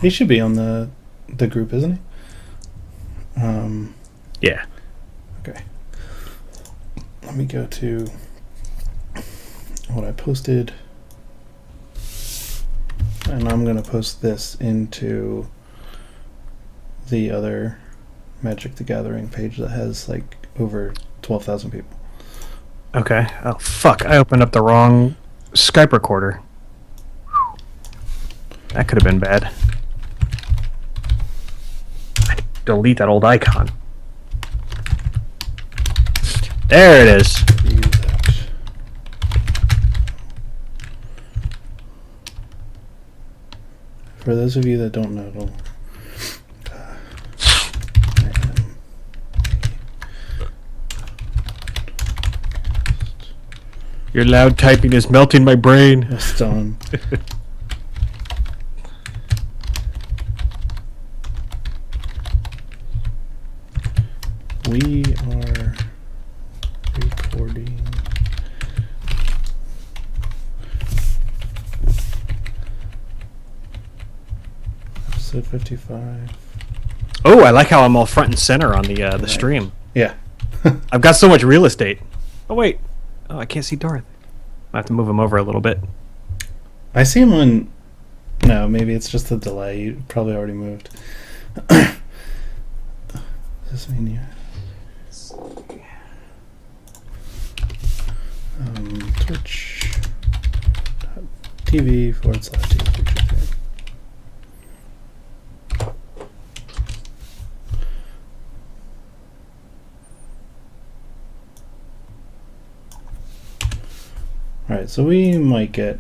He should be on the group, isn't he? Yeah. Okay. Let me go to what I posted. And I'm going to post this into the other Magic the Gathering page that has like over 12,000 people. Okay. Oh, fuck. I opened up the wrong Skype recorder. That could have been bad. Delete that old icon. There it is. For those of you that don't know, Your loud typing is melting my brain. just on. We are recording. Episode 55. Oh, I like how I'm all front and center on the stream. Yeah. I've got so much real estate. Oh, wait. Oh, I can't see Darth. I have to move him over a little bit. I see him on. No, maybe it's just the delay. You probably already moved. Does this mean you? Twitch.tv/TeamFuture. Alright, so we might get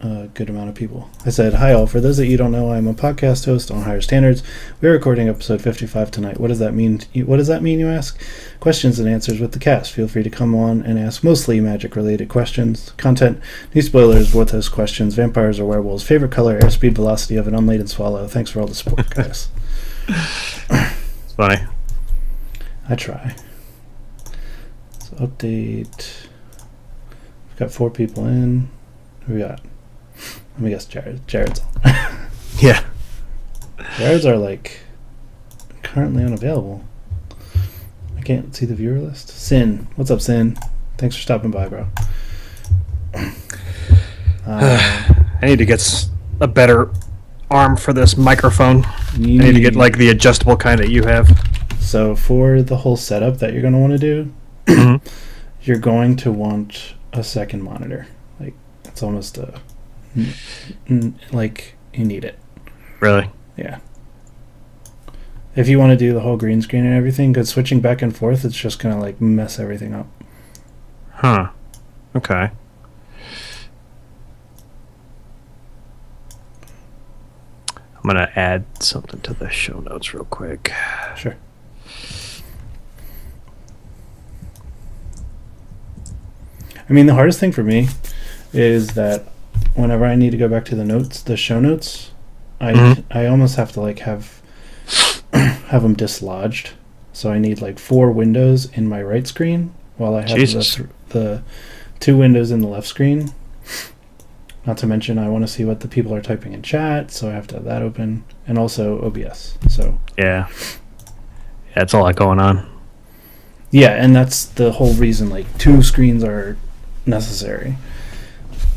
a good amount of people. I said, hi all, for those that you don't know, I'm a podcast host on Higher Standards. We're recording episode 55 tonight. What does that mean? What does that mean, you ask? Questions and answers with the cast. Feel free to come on and ask mostly magic-related questions. Content, new spoilers, Vorthos questions, vampires or werewolves, favorite color, airspeed, velocity of an unladen swallow. Thanks for all the support, guys. It's funny. I try. So update. We've got 4 people in. Who we got? Let me guess, Jared's on. Yeah. Jared's are like currently unavailable. I can't see the viewer list. Sin. What's up, Sin? Thanks for stopping by, bro. I need to get a better arm for this microphone. I need to get like the adjustable kind that you have. So for the whole setup that you're going to want to do, you're going to want a second monitor. Like, it's almost a like you need it. Really? Yeah. If you want to do the whole green screen and everything, because switching back and forth, it's just gonna like mess everything up. Huh. Okay. I'm gonna add something to the show notes real quick. Sure. I mean, the hardest thing for me is that whenever I need to go back to the show notes, I almost have to like have them dislodged. So I need like 4 windows in my right screen while I have the 2 windows in the left screen. Not to mention, I want to see what the people are typing in chat, so I have to have that open, and also OBS. So yeah, it's a lot going on. Yeah, and that's the whole reason. Like 2 screens are necessary.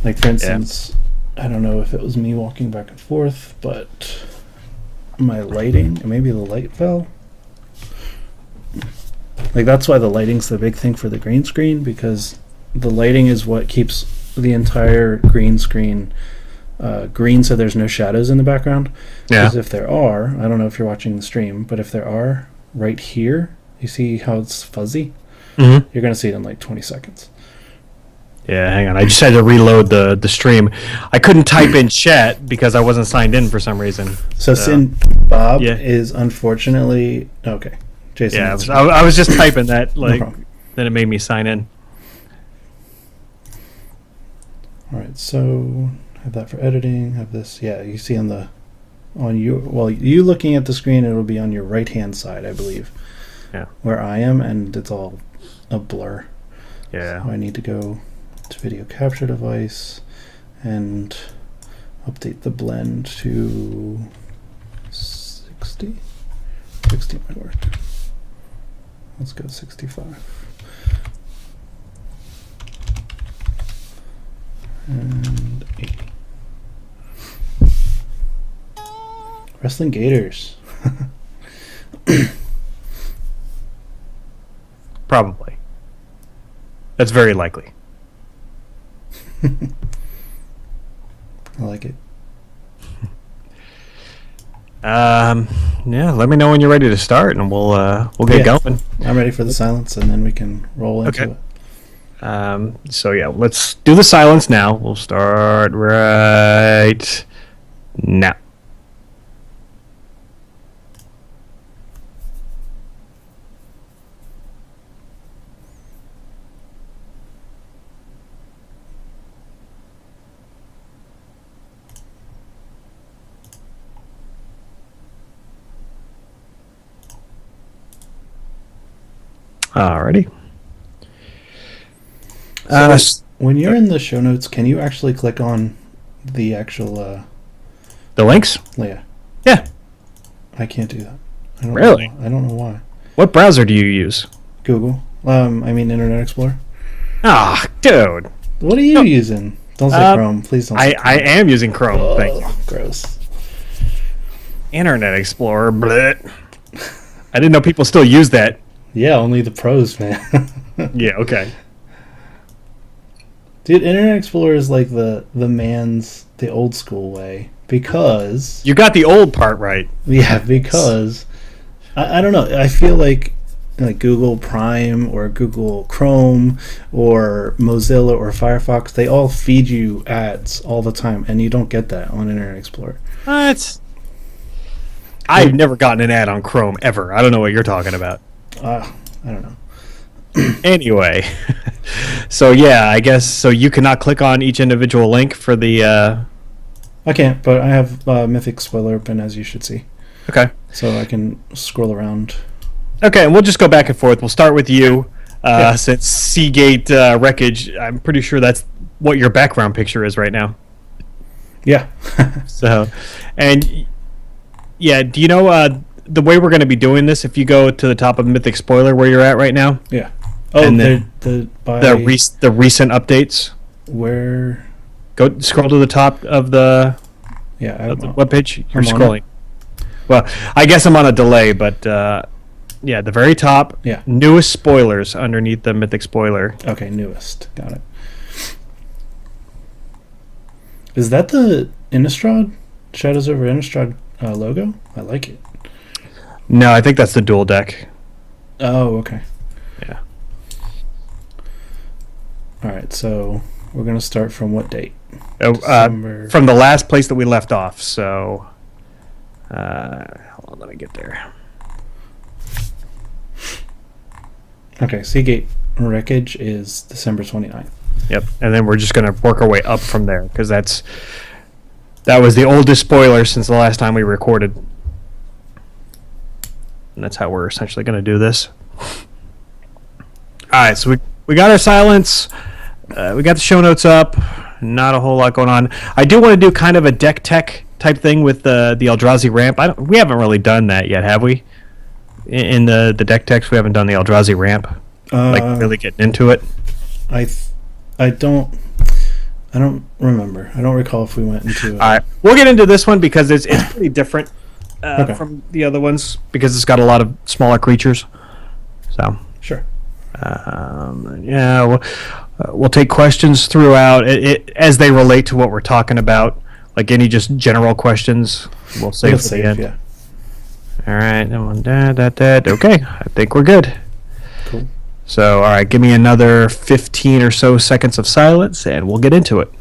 Like for instance, I don't know if it was me walking back and forth, but my lighting, maybe the light fell. Like that's why the lighting's the big thing for the green screen, because the lighting is what keeps the entire green screen green, so there's no shadows in the background. Because if there are, I don't know if you're watching the stream, but if there are, right here, you see how it's fuzzy? You're going to see it in like 20 seconds. Yeah, hang on. I just had to reload the stream. I couldn't type in chat because I wasn't signed in for some reason. So Sin Bob is unfortunately... Okay. Jason. Yeah, I was just typing that, like, No then it made me sign in. All right, so have that for editing. Have this, yeah. You see you looking at the screen, it'll be on your right hand side, I believe. Yeah. Where I am, and it's all a blur. Yeah. So I need to go to video capture device and update the blend to 60? 60 might work. Let's go 65. And 80. Wrestling Gators. Probably. That's very likely. I like it. Yeah, let me know when you're ready to start, and we'll get going. I'm ready for the silence, and then we can roll into Okay. it. So yeah, let's do the silence now. We'll start right now. Alrighty. When you're in the show notes, can you actually click on the actual The links? yeah. Yeah. I can't do that. I don't Really? I don't know why. What browser do you use? Google. I mean Internet Explorer. Ah, dude. What are you using? Don't say Chrome. Please don't say Chrome. I am using Chrome. Thank you. Ugh, gross. Internet Explorer. Bleh. I didn't know people still use that. Yeah, only the pros, man. Yeah, okay. Dude, Internet Explorer is like the old school way because You got the old part right. because I don't know. I feel like Google Prime or Google Chrome or Mozilla or Firefox, they all feed you ads all the time, and you don't get that on Internet Explorer. I've never gotten an ad on Chrome ever. I don't know what you're talking about. I don't know. Anyway, so yeah, I guess so. You cannot click on each individual link for the. I can't, but I have Mythic Spoiler open, as you should see, Okay. so I can scroll around. Okay, and we'll just go back and forth. We'll start with you, Yeah. since Seagate Wreckage. I'm pretty sure that's what your background picture is right now. Yeah. So, and yeah, do you know the way we're going to be doing this? If you go to the top of Mythic Spoiler, where you're at right now, Yeah. Oh, And then the recent updates. where? Go scroll to the top of the Yeah, of the webpage. You're I'm on scrolling. Well, I guess I'm on a delay, but yeah, the very top, Yeah. newest spoilers underneath the Mythic Spoiler. Okay, newest. Got it. Is that the Innistrad Shadows over Innistrad logo? I like it. No, I think that's the dual deck. Oh, okay. Yeah. All right, so we're gonna start from what date? From the last place that we left off. So, hold on, let me get there. Okay, Seagate Wreckage is December 29th. Yep, and then we're just gonna work our way up from there because that was the oldest spoiler since the last time we recorded, and that's how we're essentially gonna do this. All right, so we got our silence, we got the show notes up. Not a whole lot going on. I do want to do kind of a deck tech type thing with the Eldrazi ramp. We haven't really done that yet, have we? In the deck techs, we haven't done the Eldrazi ramp, like really getting into it. I don't remember. I don't recall if we went into. All right, we'll get into this one because it's pretty different Okay. from the other ones because it's got a lot of smaller creatures. So Sure. yeah, we'll take questions throughout it as they relate to what we're talking about. Like any just general questions, we'll save We'll for save, the end. yeah. All right, okay, I think we're good. Cool. So, all right, give me another 15 or so seconds of silence, and we'll get into it.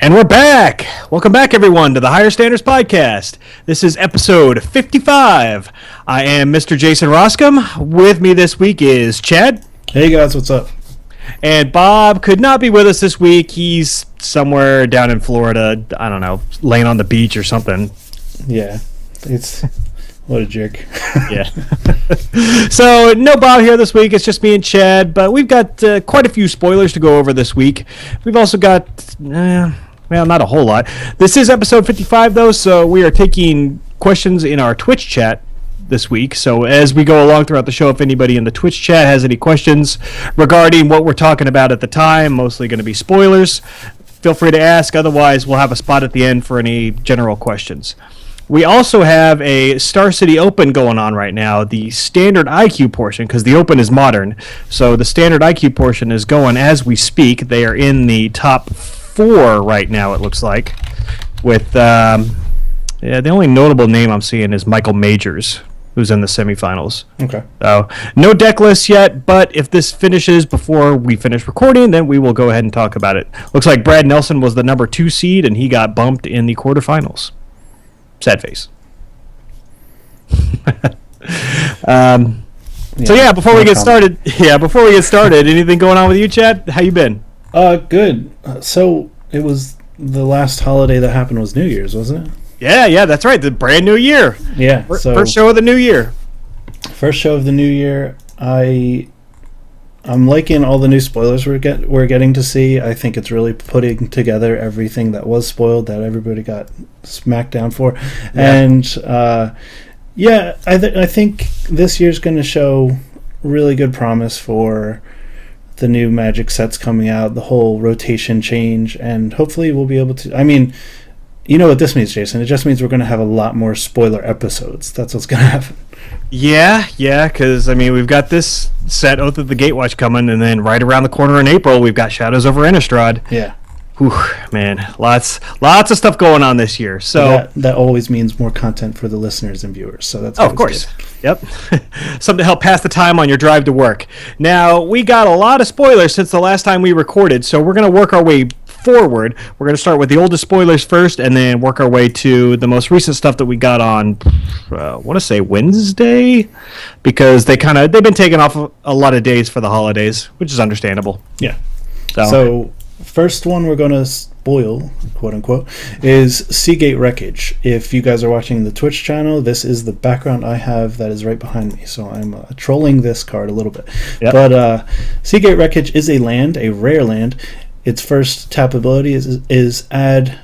And we're back! Welcome back, everyone, to the Higher Standards Podcast. This is episode 55. I am Mr. Jason Roscom. With me this week is Chad. Hey guys, what's up? And Bob could not be with us this week. He's somewhere down in Florida. I don't know, laying on the beach or something. Yeah, it's what a jerk. Yeah. So no Bob here this week. It's just me and Chad. But we've got quite a few spoilers to go over this week. We've also got, well, not a whole lot. This is episode 55 though, so we are taking questions in our Twitch chat this week. So as we go along throughout the show, if anybody in the Twitch chat has any questions regarding what we're talking about at the time, mostly going to be spoilers, feel free to ask. Otherwise, we'll have a spot at the end for any general questions. We also have a Star City Open going on right now, the standard IQ portion, because the Open is modern. So the standard IQ portion is going as we speak. They are in the top 4 right now, it looks like, with the only notable name I'm seeing is Michael Majors, who's in the semifinals. Okay. So no deck list yet, but if this finishes before we finish recording, then we will go ahead and talk about it. Looks like Brad Nelson was the number 2 seed, and he got bumped in the quarterfinals. Sad face. So yeah, before we get started, anything going on with you, Chad? How you been? Good. So it was the last holiday that happened was New Year's, wasn't it? Yeah, that's right. The brand new year. Yeah. So first show of the new year. First show of the new year. I'm liking all the new spoilers we're getting to see. I think it's really putting together everything that was spoiled that everybody got smacked down for. Yeah. And I think this year's going to show really good promise for the new Magic sets coming out, the whole rotation change, and hopefully we'll be able to. I mean, you know what this means, Jason? It just means we're going to have a lot more spoiler episodes. That's what's going to happen. Yeah, because, I mean, we've got this set, Oath of the Gatewatch, coming, and then right around the corner in April, we've got Shadows over Innistrad. Yeah. Whew, man, lots of stuff going on this year. So that always means more content for the listeners and viewers. So that's of course. Good. Yep. Something to help pass the time on your drive to work. Now, we got a lot of spoilers since the last time we recorded, so we're going to work our way forward. We're going to start with the oldest spoilers first and then work our way to the most recent stuff that we got on I want to say Wednesday, because they've been taking off a lot of days for the holidays, which is understandable. Yeah. So first one we're going to spoil, quote unquote, is Seagate Wreckage. If you guys are watching the Twitch channel, this is the background I have that is right behind me. So I'm trolling this card a little bit. Yep. But Seagate Wreckage is a rare land. Its first tap ability is add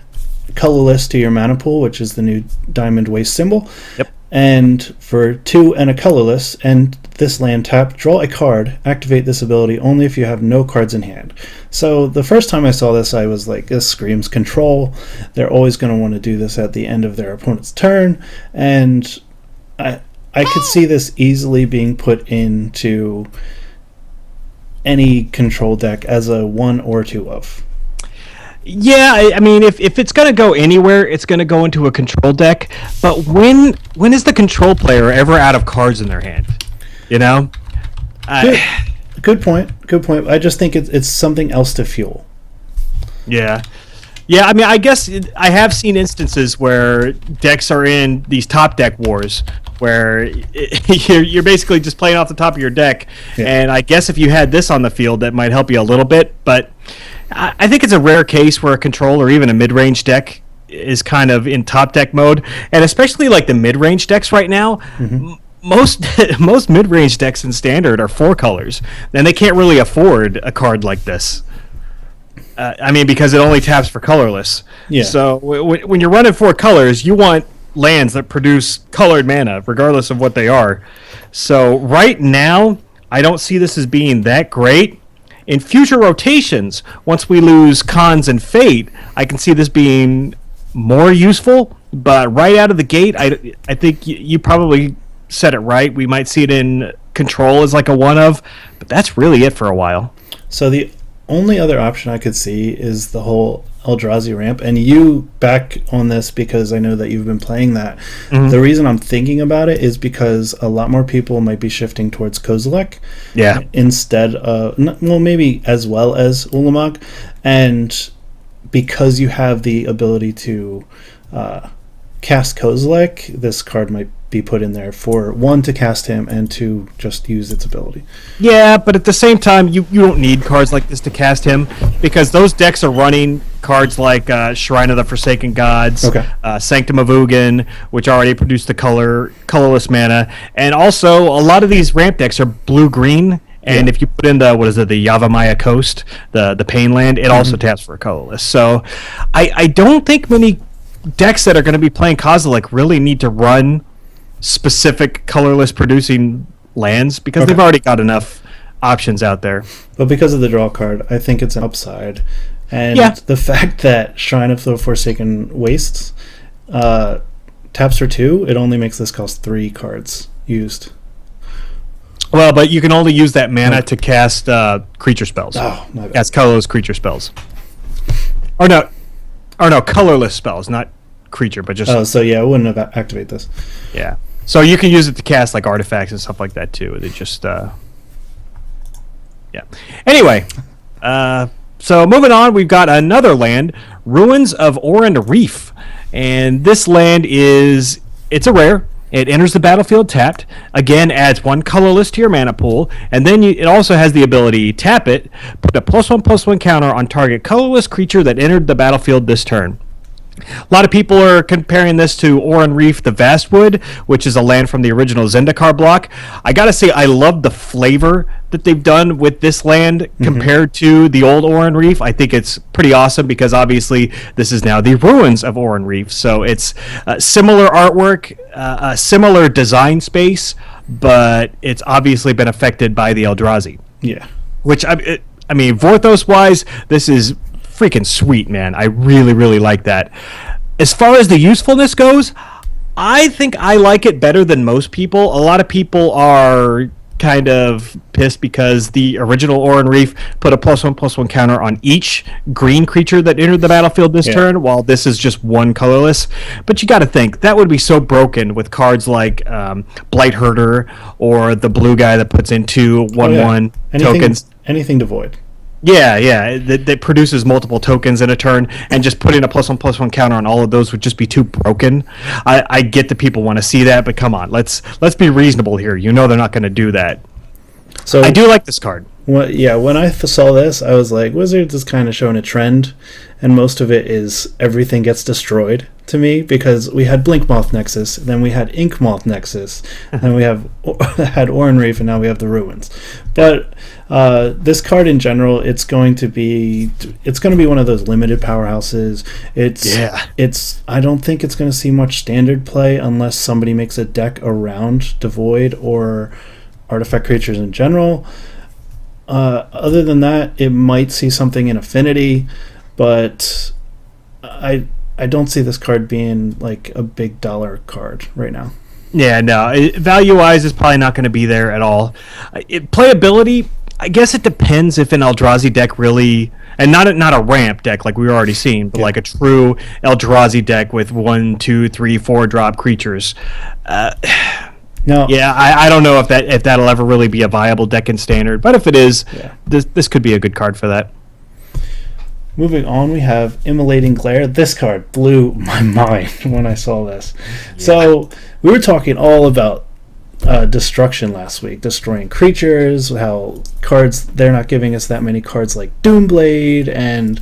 colorless to your mana pool, which is the new Diamond Waste symbol. Yep. And for 2 and a colorless, and this land tap, draw a card, activate this ability only if you have no cards in hand. So the first time I saw this, I was like, this screams control. They're always going to want to do this at the end of their opponent's turn, and I could see this easily being put into any control deck as a 1 or 2 of. Yeah, I mean, if it's going to go anywhere, it's going to go into a control deck. But when is the control player ever out of cards in their hand? You know? Good point. I just think it's something else to fuel. Yeah. Yeah, I mean, I guess I have seen instances where decks are in these top deck wars where you're basically just playing off the top of your deck. Yeah. And I guess if you had this on the field, that might help you a little bit. But I think it's a rare case where a control or even a mid-range deck is kind of in top deck mode. And especially like the mid-range decks right now, most mid-range decks in Standard are 4 colors. And they can't really afford a card like this. I mean, because it only taps for colorless. Yeah. So when you're running 4 colors, you want lands that produce colored mana, regardless of what they are. So right now, I don't see this as being that great. In future rotations, once we lose Cons and Fate, I can see this being more useful. But right out of the gate, I think you probably said it right. We might see it in Control as like a 1 of, but that's really it for a while. So the only other option I could see is the whole Eldrazi ramp, and you back on this because I know that you've been playing that. Mm-hmm. The reason I'm thinking about it is because a lot more people might be shifting towards Kozilek instead of, well, maybe as well as Ulamog, and because you have the ability to cast Kozilek, this card might be put in there for one, to cast him, and two, just use its ability. Yeah, but at the same time, you don't need cards like this to cast him, because those decks are running cards like Shrine of the Forsaken Gods, Okay. Sanctum of Ugin, which already produced the colorless mana, and also a lot of these ramp decks are blue-green. And if you put in the Yavimaya Coast, the Pain Land, it also taps for a colorless. So I don't think many decks that are going to be playing Kozilek really need to run specific colorless producing lands, because they've already got enough options out there. But because of the draw card, I think it's an upside. And the fact that Shrine of the Forsaken Wastes taps for 2, it only makes this cost 3 cards used. Well, but you can only use that mana to cast creature spells. Oh, my bad. Cast colorless creature spells. Or no, colorless spells, not creature, but just... Oh, so yeah, I wouldn't have activate this. Yeah. So you can use it to cast like artifacts and stuff like that too. It just... Yeah. Anyway, so moving on, we've got another land, Ruins of Oran Reef. And this land it's a rare. It enters the battlefield tapped. Again, adds 1 colorless to your mana pool, and then it also has the ability tap it, put a +1/+1 counter on target colorless creature that entered the battlefield this turn. A lot of people are comparing this to Oran Reef, the Vastwood, which is a land from the original Zendikar block. I gotta say, I love the flavor that they've done with this land compared to the old Oran Reef. I think it's pretty awesome, because obviously this is now the Ruins of Oran Reef. So it's similar artwork, a similar design space, but it's obviously been affected by the Eldrazi. Yeah. Which, I mean, Vorthos-wise, this is freaking sweet, man. I really, really like that. As far as the usefulness goes, I think I like it better than most people. A lot of people are kind of pissed because the original Oran Reef put a +1/+1 counter on each green creature that entered the battlefield this turn, while this is just 1 colorless. But you got to think, that would be so broken with cards like Blight Herder, or the blue guy that puts in 2 1/1 tokens. Anything devoid. Yeah, that produces multiple tokens in a turn, and just putting a +1/+1 counter on all of those would just be too broken. I get that people want to see that, but come on, let's be reasonable here. You know they're not going to do that. So I do like this card. When I saw this, I was like, Wizards is kind of showing a trend, and most of it is everything gets destroyed to me, because we had Blinkmoth Nexus, then we had Inkmoth Nexus, then we had Oran Reef, and now we have the Ruins. But this card in general, it's going to be one of those limited powerhouses. I don't think it's going to see much standard play unless somebody makes a deck around Devoid or artifact creatures in general. Other than that, it might see something in Affinity, but I don't see this card being like a big dollar card right now. Yeah, no. Value-wise, it's probably not going to be there at all. Playability, I guess it depends if an Eldrazi deck really... And not a ramp deck like we've already seen, but like a true Eldrazi deck with 1, 2, 3, 4 drop creatures. No. Yeah, I don't know if that'll ever really be a viable deck in Standard, but if it is, this could be a good card for that. Moving on, we have Immolating Glare. This card blew my mind when I saw this. Yeah. So we were talking all about destruction last week, destroying creatures, how cards, they're not giving us that many cards like Doomblade, and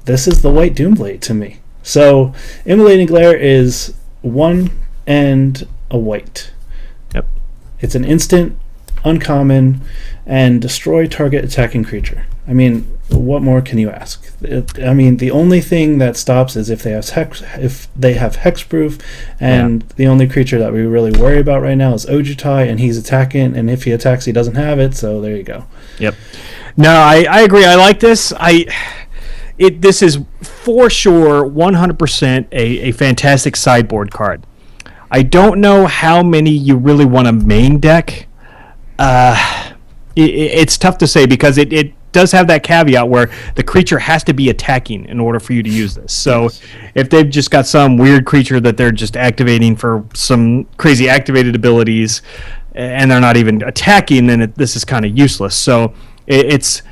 this is the white Doomblade to me. So Immolating Glare is 1 and a white. Yep. It's an instant, uncommon, and destroy target attacking creature. I mean, what more can you ask? The only thing that stops is if they have hexproof, and the only creature that we really worry about right now is Ojutai, and he's attacking, and if he attacks, he doesn't have it. So there you go. Yep. No, I agree. I like this. This is for sure 100% a fantastic sideboard card. I don't know how many you really want to main deck. It's tough to say, because it does have that caveat where the creature has to be attacking in order for you to use this. So if they've just got some weird creature that they're just activating for some crazy activated abilities, and they're not even attacking, then this is kind of useless. So it's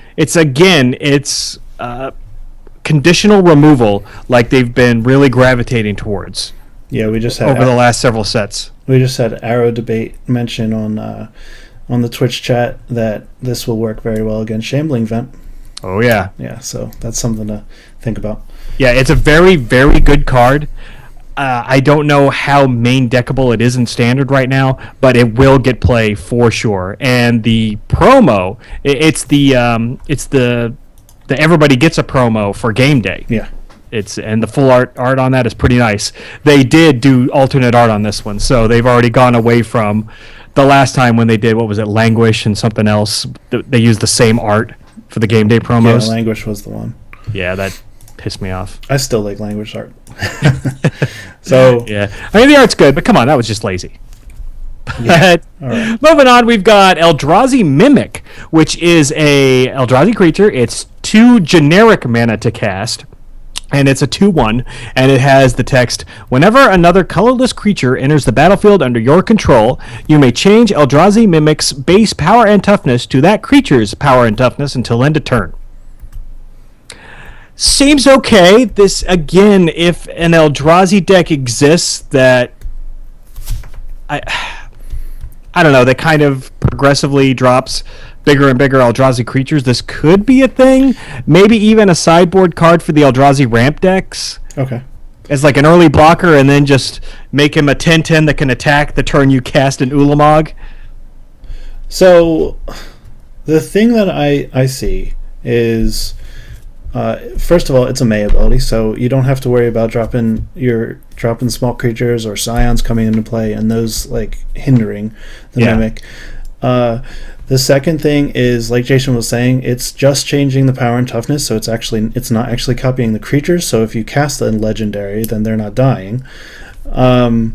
conditional removal, like they've been really gravitating towards. Yeah, we just had over the last several sets. We just had Arrow Debate mention on the Twitch chat that this will work very well against Shambling Vent. Oh yeah, yeah. So that's something to think about. Yeah, it's a very, very good card. I don't know how main deckable it is in Standard right now, but it will get play for sure. And the promo, it's the everybody gets a promo for game day. Yeah. And the full art on that is pretty nice. They did do alternate art on this one, so they've already gone away from the last time when they did, what was it, Languish and something else. They used the same art for the game day promos. Yeah, Languish was the one. Yeah, that pissed me off. I still like Languish art. So yeah, I mean the art's good, but come on, that was just lazy. Yeah. All right. Moving on, we've got Eldrazi Mimic, which is a Eldrazi creature. It's 2 generic mana to cast, and it's a 2/1, and it has the text, whenever another colorless creature enters the battlefield under your control, you may change Eldrazi Mimic's base power and toughness to that creature's power and toughness until end of turn. Seems okay. This, again, if an Eldrazi deck exists that I don't know, that kind of progressively drops bigger and bigger Eldrazi creatures, this could be a thing. Maybe even a sideboard card for the Eldrazi ramp decks. Okay. As like an early blocker, and then just make him a 10/10 that can attack the turn you cast an Ulamog. So the thing that I see is, first of all, it's a May ability, so you don't have to worry about dropping small creatures or scions coming into play and those like hindering the Mimic. The second thing is, like Jason was saying, it's just changing the power and toughness, so it's not actually copying the creatures. So if you cast a legendary, then they're not dying. And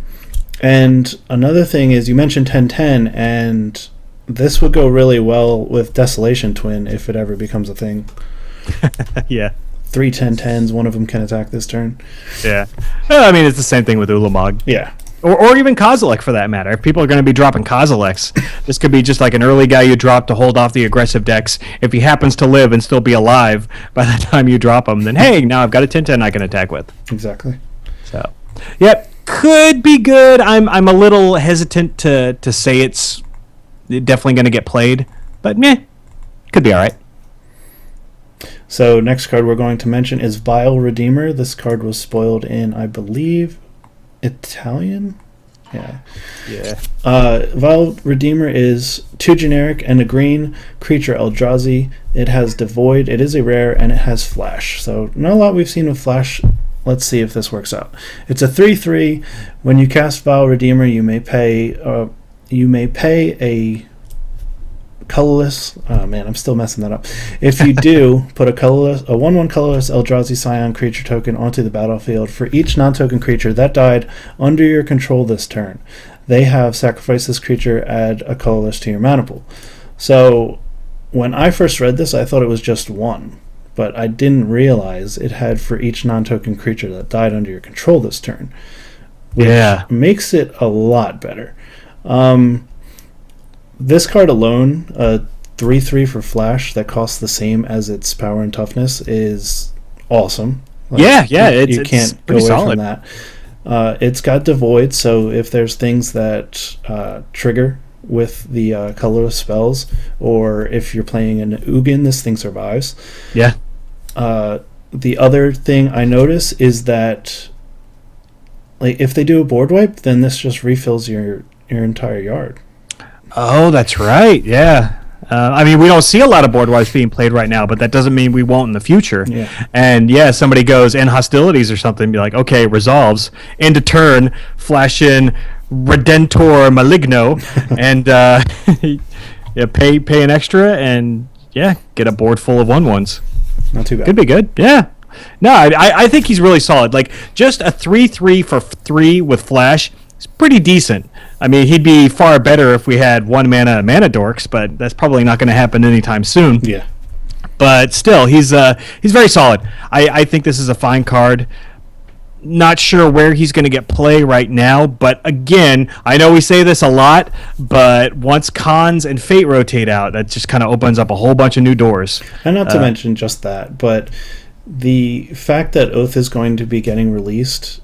another thing is, you mentioned 10/10, and this would go really well with Desolation Twin if it ever becomes a thing. Yeah. 3 10/10s, one of them can attack this turn. Yeah. Well, I mean, it's the same thing with Ulamog. Yeah. Or even Kozilek, for that matter. If people are going to be dropping Kozileks, this could be just like an early guy you drop to hold off the aggressive decks. If he happens to live and still be alive by the time you drop him, then hey, now I've got a 10/10 I can attack with. Exactly. So, yep, could be good. I'm a little hesitant to say it's definitely going to get played, but meh, could be all right. So next card we're going to mention is Vile Redeemer. This card was spoiled in, I believe, Italian? Yeah. Vile Redeemer is 2 generic and a green creature Eldrazi. It has Devoid, it is a rare, and it has Flash. So not a lot we've seen with Flash. Let's see if this works out. It's a 3/3. When you cast Vile Redeemer, you may pay a colorless. Oh man, I'm still messing that up. If you do, put a 1/1 colorless Eldrazi Scion creature token onto the battlefield for each non-token creature that died under your control this turn. They have sacrificed this creature, add a colorless to your mana pool. So when I first read this, I thought it was just 1, but I didn't realize it had for each non-token creature that died under your control this turn, which makes it a lot better. This card alone, a 3/3 for Flash that costs the same as its power and toughness, is awesome. Like, you can't go away from that. It's got Devoid, so if there's things that trigger with the colorless spells, or if you're playing an Ugin, this thing survives. Yeah. The other thing I notice is that, like, if they do a board wipe, then this just refills your entire yard. Oh, that's right. Yeah. I mean, we don't see a lot of board wipes being played right now, but that doesn't mean we won't in the future. Yeah. And somebody goes in hostilities or something, be like, okay, resolves, end of turn, flash in Redentor Maligno, and pay an extra, and get a board full of 1/1s. Not too bad. Could be good. Yeah. No, I think he's really solid. Like, just a 3/3 for 3 with flash is pretty decent. I mean, he'd be far better if we had 1 mana dorks, but that's probably not going to happen anytime soon. Yeah. But still, he's very solid. I think this is a fine card. Not sure where he's going to get play right now, but again, I know we say this a lot, but once Cons and Fate rotate out, that just kind of opens up a whole bunch of new doors. And not to mention just that, but the fact that Oath is going to be getting released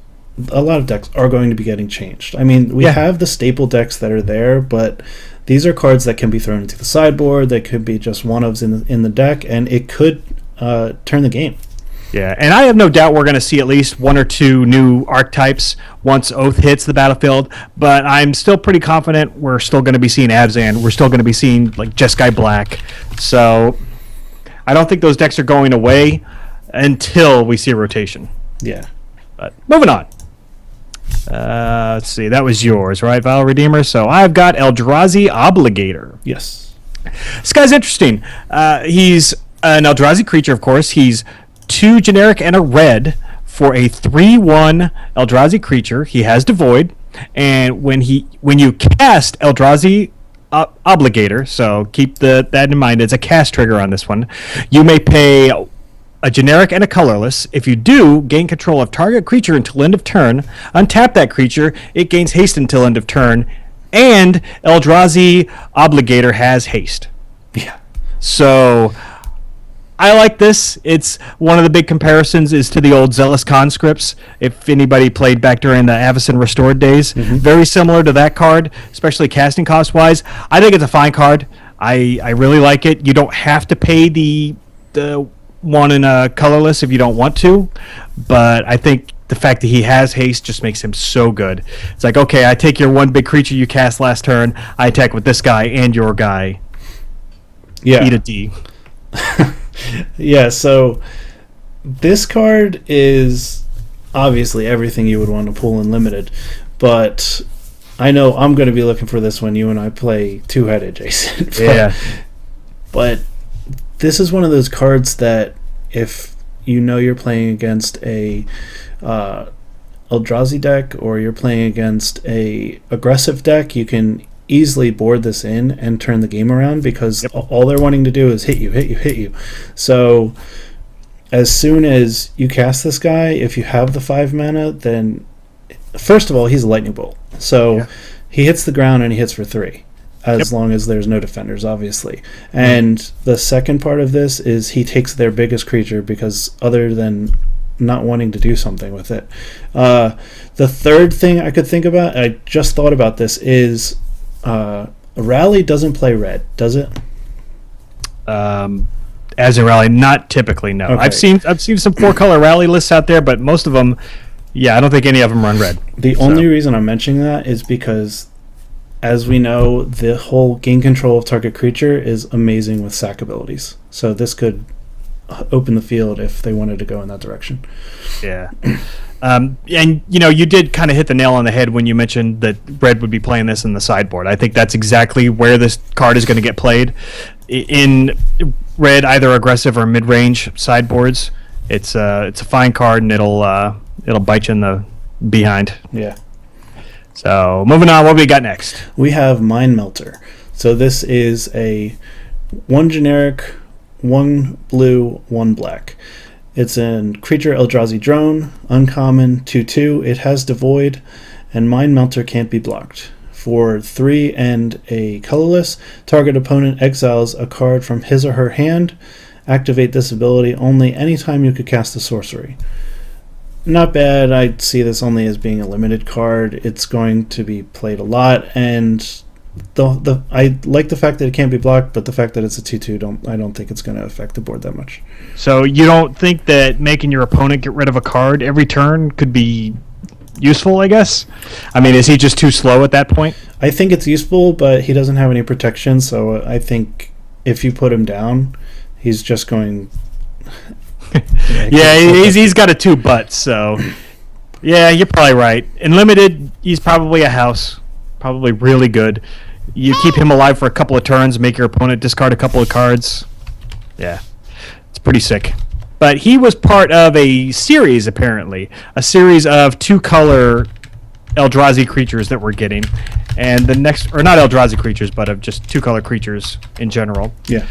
a lot of decks are going to be getting changed. I mean, we have the staple decks that are there, but these are cards that can be thrown into the sideboard. They could be just one-ofs in the deck, and it could turn the game. Yeah, and I have no doubt we're going to see at least one or two new archetypes once Oath hits the battlefield, but I'm still pretty confident we're still going to be seeing Abzan. We're still going to be seeing like Jeskai Black. So I don't think those decks are going away until we see a rotation. Yeah. But moving on. Let's see. That was yours, right, Val Redeemer? So I've got Eldrazi Obligator. Yes. This guy's interesting. He's an Eldrazi creature, of course. He's 2 generic and a red for a 3/1 Eldrazi creature. He has Devoid, and when you cast Eldrazi Obligator, so keep that in mind. It's a cast trigger on this one. You may pay a generic and a colorless. If you do, gain control of target creature until end of turn. Untap that creature. It gains haste until end of turn, and Eldrazi Obligator has haste. Yeah. So I like this. It's one of the big comparisons is to the old Zealous Conscripts, if anybody played back during the Avacyn Restored days. Mm-hmm. Very similar to that card, especially casting cost-wise. I think it's a fine card. I really like it. You don't have to pay the one in a colorless if you don't want to, but I think the fact that he has haste just makes him so good. It's like, okay, I take your one big creature you cast last turn, I attack with this guy and your guy. Yeah. Eat a D. Yeah, so this card is obviously everything you would want to pull in Limited, but I know I'm going to be looking for this when you and I play Two-Headed, Jason. But this is one of those cards that if you know you're playing against a Eldrazi deck or you're playing against a aggressive deck, you can easily board this in and turn the game around because all they're wanting to do is hit you. So as soon as you cast this guy, if you have the 5 mana, then first of all, he's a lightning bolt. So he hits the ground and he hits for 3 as long as there's no defenders, obviously. And the second part of this is he takes their biggest creature because other than not wanting to do something with it. The third thing I could think about, I just thought about this, is Rally doesn't play red, does it? As a Rally, not typically, no. Okay. I've seen some 4-color Rally lists out there, but most of them, I don't think any of them run red. The only reason I'm mentioning that is because, as we know, the whole gain control of target creature is amazing with sack abilities. So this could open the field if they wanted to go in that direction. Yeah. And, you did kind of hit the nail on the head when you mentioned that red would be playing this in the sideboard. I think that's exactly where this card is going to get played. In red, either aggressive or mid-range sideboards. It's a fine card, and it'll bite you in the behind. Yeah. So, moving on, what we got next? We have Mind Melter. So this is a 1 generic, 1 blue, 1 black. It's a creature Eldrazi drone, uncommon, 2/2. It has Devoid, and Mind Melter can't be blocked. For 3 and a colorless, target opponent exiles a card from his or her hand. Activate this ability only anytime you could cast a sorcery. Not bad. I see this only as being a limited card. It's going to be played a lot, and I like the fact that it can't be blocked, but the fact that it's a 2/2, I don't think it's going to affect the board that much. So you don't think that making your opponent get rid of a card every turn could be useful, I guess? I mean, is he just too slow at that point? I think it's useful, but he doesn't have any protection, so I think if you put him down, he's just going... he's got a 2 so... Yeah, you're probably right. In Limited, he's probably a house. Probably really good. You keep him alive for a couple of turns, make your opponent discard a couple of cards. Yeah, it's pretty sick. But he was part of a series, apparently. A series of 2-color Eldrazi creatures that we're getting. And the next... Or not Eldrazi creatures, but of just 2-color creatures in general. Yeah.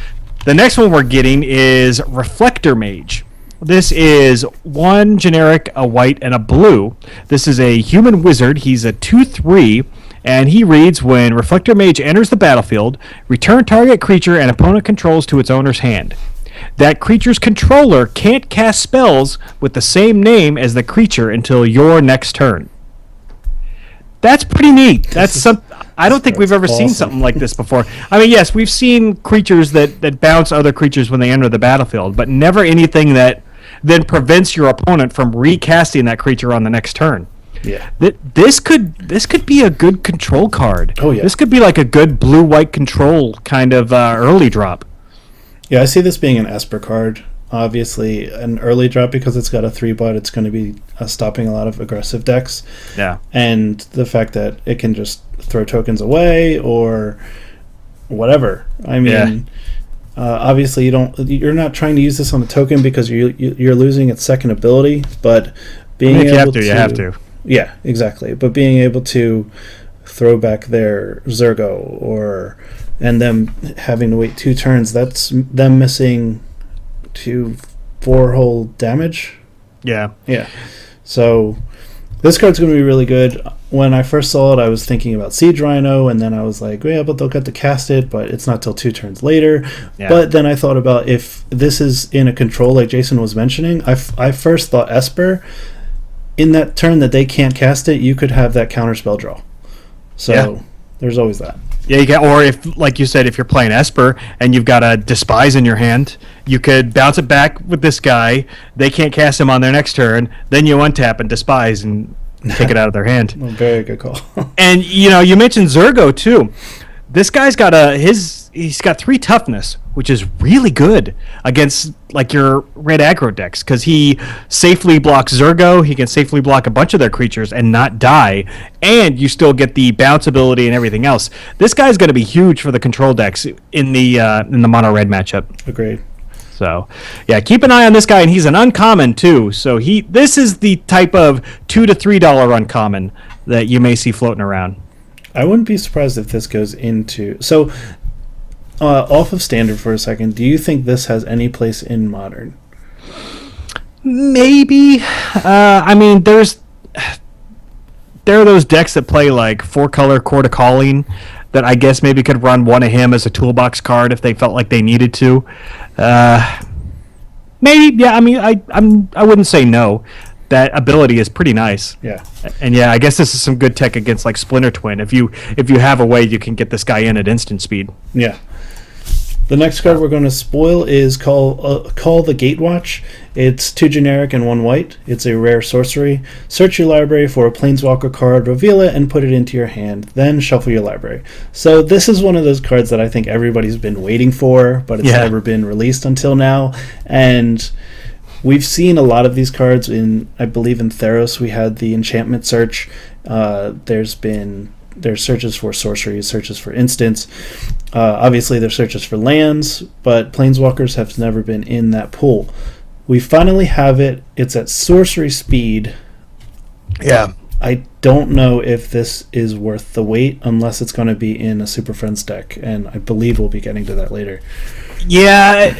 The next one we're getting is Reflector Mage. This is 1 generic, a white, and a blue. This is a human wizard. He's a 2/3, and he reads, when Reflector Mage enters the battlefield, return target creature and opponent controls to its owner's hand. That creature's controller can't cast spells with the same name as the creature until your next turn. That's pretty neat. I don't think we've ever seen something like this before. I mean, yes, we've seen creatures that bounce other creatures when they enter the battlefield, but never anything that then prevents your opponent from recasting that creature on the next turn. Yeah. This could be a good control card. Oh, yeah. This could be like a good blue-white control kind of early drop. Yeah, I see this being an Esper card. Obviously, an early drop because it's got a 3-bot. It's going to be stopping a lot of aggressive decks. Yeah. And the fact that it can just throw tokens away or whatever. I mean, obviously you're not trying to use this on a token because you're losing its second ability, but being able you have to. Yeah, exactly. But being able to throw back their Zergo and them having to wait 2 turns, that's them missing 4 whole damage. Yeah. Yeah. So this card's going to be really good. When I first saw it, I was thinking about Siege Rhino, and then I was like, yeah, but they'll get to cast it, but it's not till 2 turns later. Yeah. But then I thought about if this is in a control like Jason was mentioning, I first thought Esper. In that turn that they can't cast it, you could have that counter spell draw. So there's always that. Yeah, you can, or if, like you said, if you're playing Esper and you've got a Despise in your hand, you could bounce it back with this guy. They can't cast him on their next turn. Then you untap and Despise and take it out of their hand. Well, very good call. And you mentioned Zergo too. This guy's got he's got 3 toughness, which is really good against like your red aggro decks because he safely blocks Zergo. He can safely block a bunch of their creatures and not die, and you still get the bounce ability and everything else. This guy's going to be huge for the control decks in the mono red matchup. Agreed. So, yeah, keep an eye on this guy, and he's an uncommon too. So this is the type of $2 to $3 uncommon that you may see floating around. I wouldn't be surprised if this goes into... So, off of Standard for a second, do you think this has any place in Modern? Maybe. I mean, there are those decks that play like 4-color Court of Calling that I guess maybe could run one of him as a toolbox card if they felt like they needed to. Maybe, yeah, I mean, I wouldn't say no. That ability is pretty nice. Yeah. And yeah, I guess this is some good tech against like Splinter Twin. If you have a way you can get this guy in at instant speed. Yeah. The next card we're going to spoil is Call the Gatewatch. It's 2 generic and 1 white. It's a rare sorcery. Search your library for a Planeswalker card, reveal it, and put it into your hand. Then shuffle your library. So this is one of those cards that I think everybody's been waiting for, but it's never been released until now. And we've seen a lot of these cards I believe in Theros we had the enchantment search. There's searches for sorceries, searches for instants. Obviously there's searches for lands, but Planeswalkers have never been in that pool. We finally have it. It's at sorcery speed. Yeah. I don't know if this is worth the wait unless it's going to be in a Super Friends deck, and I believe we'll be getting to that later. Yeah.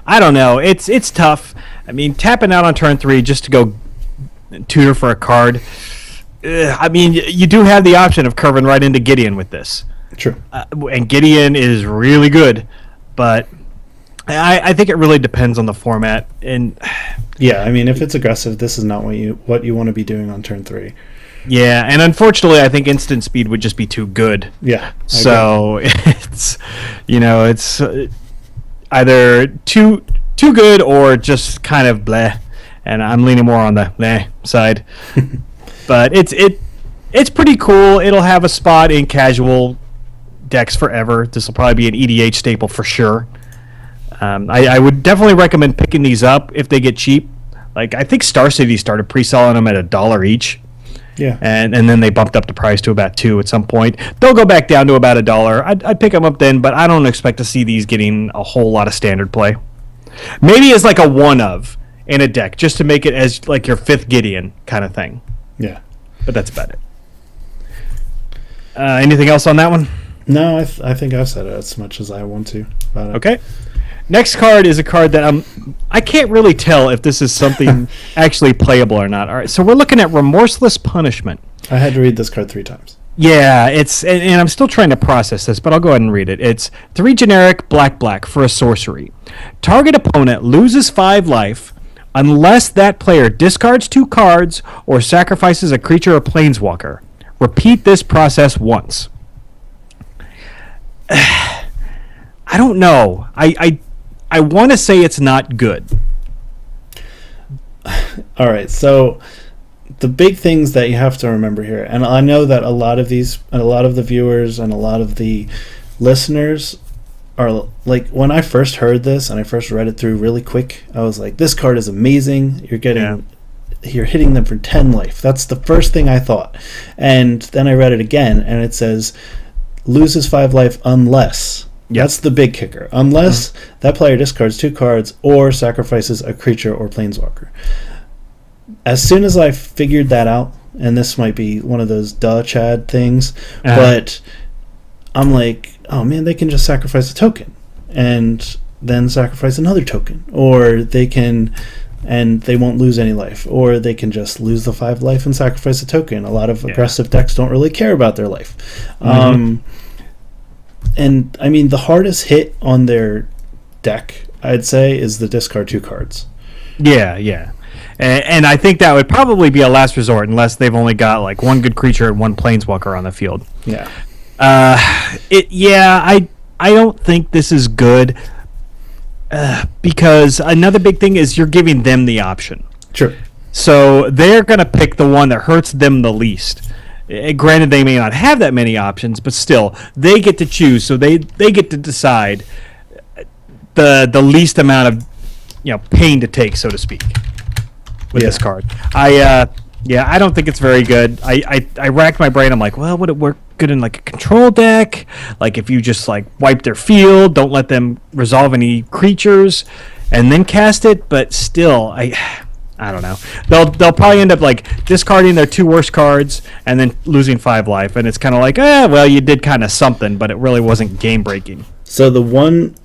I don't know. It's tough. I mean, tapping out on turn 3 just to go tutor for a card. I mean, you do have the option of curving right into Gideon with this. True. And Gideon is really good, but I think it really depends on the format. And yeah, I mean, if it's aggressive, this is not what you want to be doing on turn 3. Yeah, and unfortunately, I think instant speed would just be too good. Yeah. So it's either too good or just kind of bleh, and I'm leaning more on the bleh side. But it's pretty cool. It'll have a spot in casual decks forever. This will probably be an EDH staple for sure. I would definitely recommend picking these up if they get cheap. Like I think Star City started pre-selling them at $1 each. Yeah. And then they bumped up the price to about $2 at some point. They'll go back down to about $1. I'd pick them up then, but I don't expect to see these getting a whole lot of standard play. Maybe as like a one of in a deck, just to make it as like your 5th Gideon kind of thing. Yeah. But that's about it. Anything else on that one? No, I think I've said it as much as I want to about it. Okay. Next card is a card that I can't really tell if this is something actually playable or not. All right, so we're looking at Remorseless Punishment. I had to read this card 3 times. Yeah, and I'm still trying to process this, but I'll go ahead and read it. It's 3 generic black for a sorcery. Target opponent loses 5 life unless that player discards 2 cards or sacrifices a creature or planeswalker. Repeat this process once. I don't know. I want to say it's not good. All right, so the big things that you have to remember here, and I know that a lot of the viewers and a lot of the listeners are like, when I first heard this and I first read it through really quick, I was like, this card is amazing. You're hitting them for 10 life. That's the first thing I thought. And then I read it again, and it says loses 5 life unless. Yep. That's the big kicker. Unless that player discards 2 cards or sacrifices a creature or planeswalker. As soon as I figured that out, and this might be one of those duh Chad things, but I'm like, oh man, they can just sacrifice a token and then sacrifice another token, or they can, and they won't lose any life, or they can just lose the 5 life and sacrifice a token. A lot of aggressive decks don't really care about their life. And I mean, the hardest hit on their deck, I'd say, is the discard 2 cards. Yeah. And I think that would probably be a last resort unless they've only got like 1 good creature and 1 planeswalker on the field. Yeah. I don't think this is good because another big thing is you're giving them the option. Sure. So they're going to pick the one that hurts them the least. Granted, they may not have that many options, but still, they get to choose. So they get to decide the least amount of pain to take, so to speak, with this card. I don't think it's very good. I racked my brain. I'm like, well, would it work good in like a control deck? Like if you just like wipe their field, don't let them resolve any creatures, and then cast it. But still, I don't know. They'll probably end up like discarding their 2 worst cards and then losing 5 life, and it's kind of like, well, you did kind of something, but it really wasn't game breaking. So the one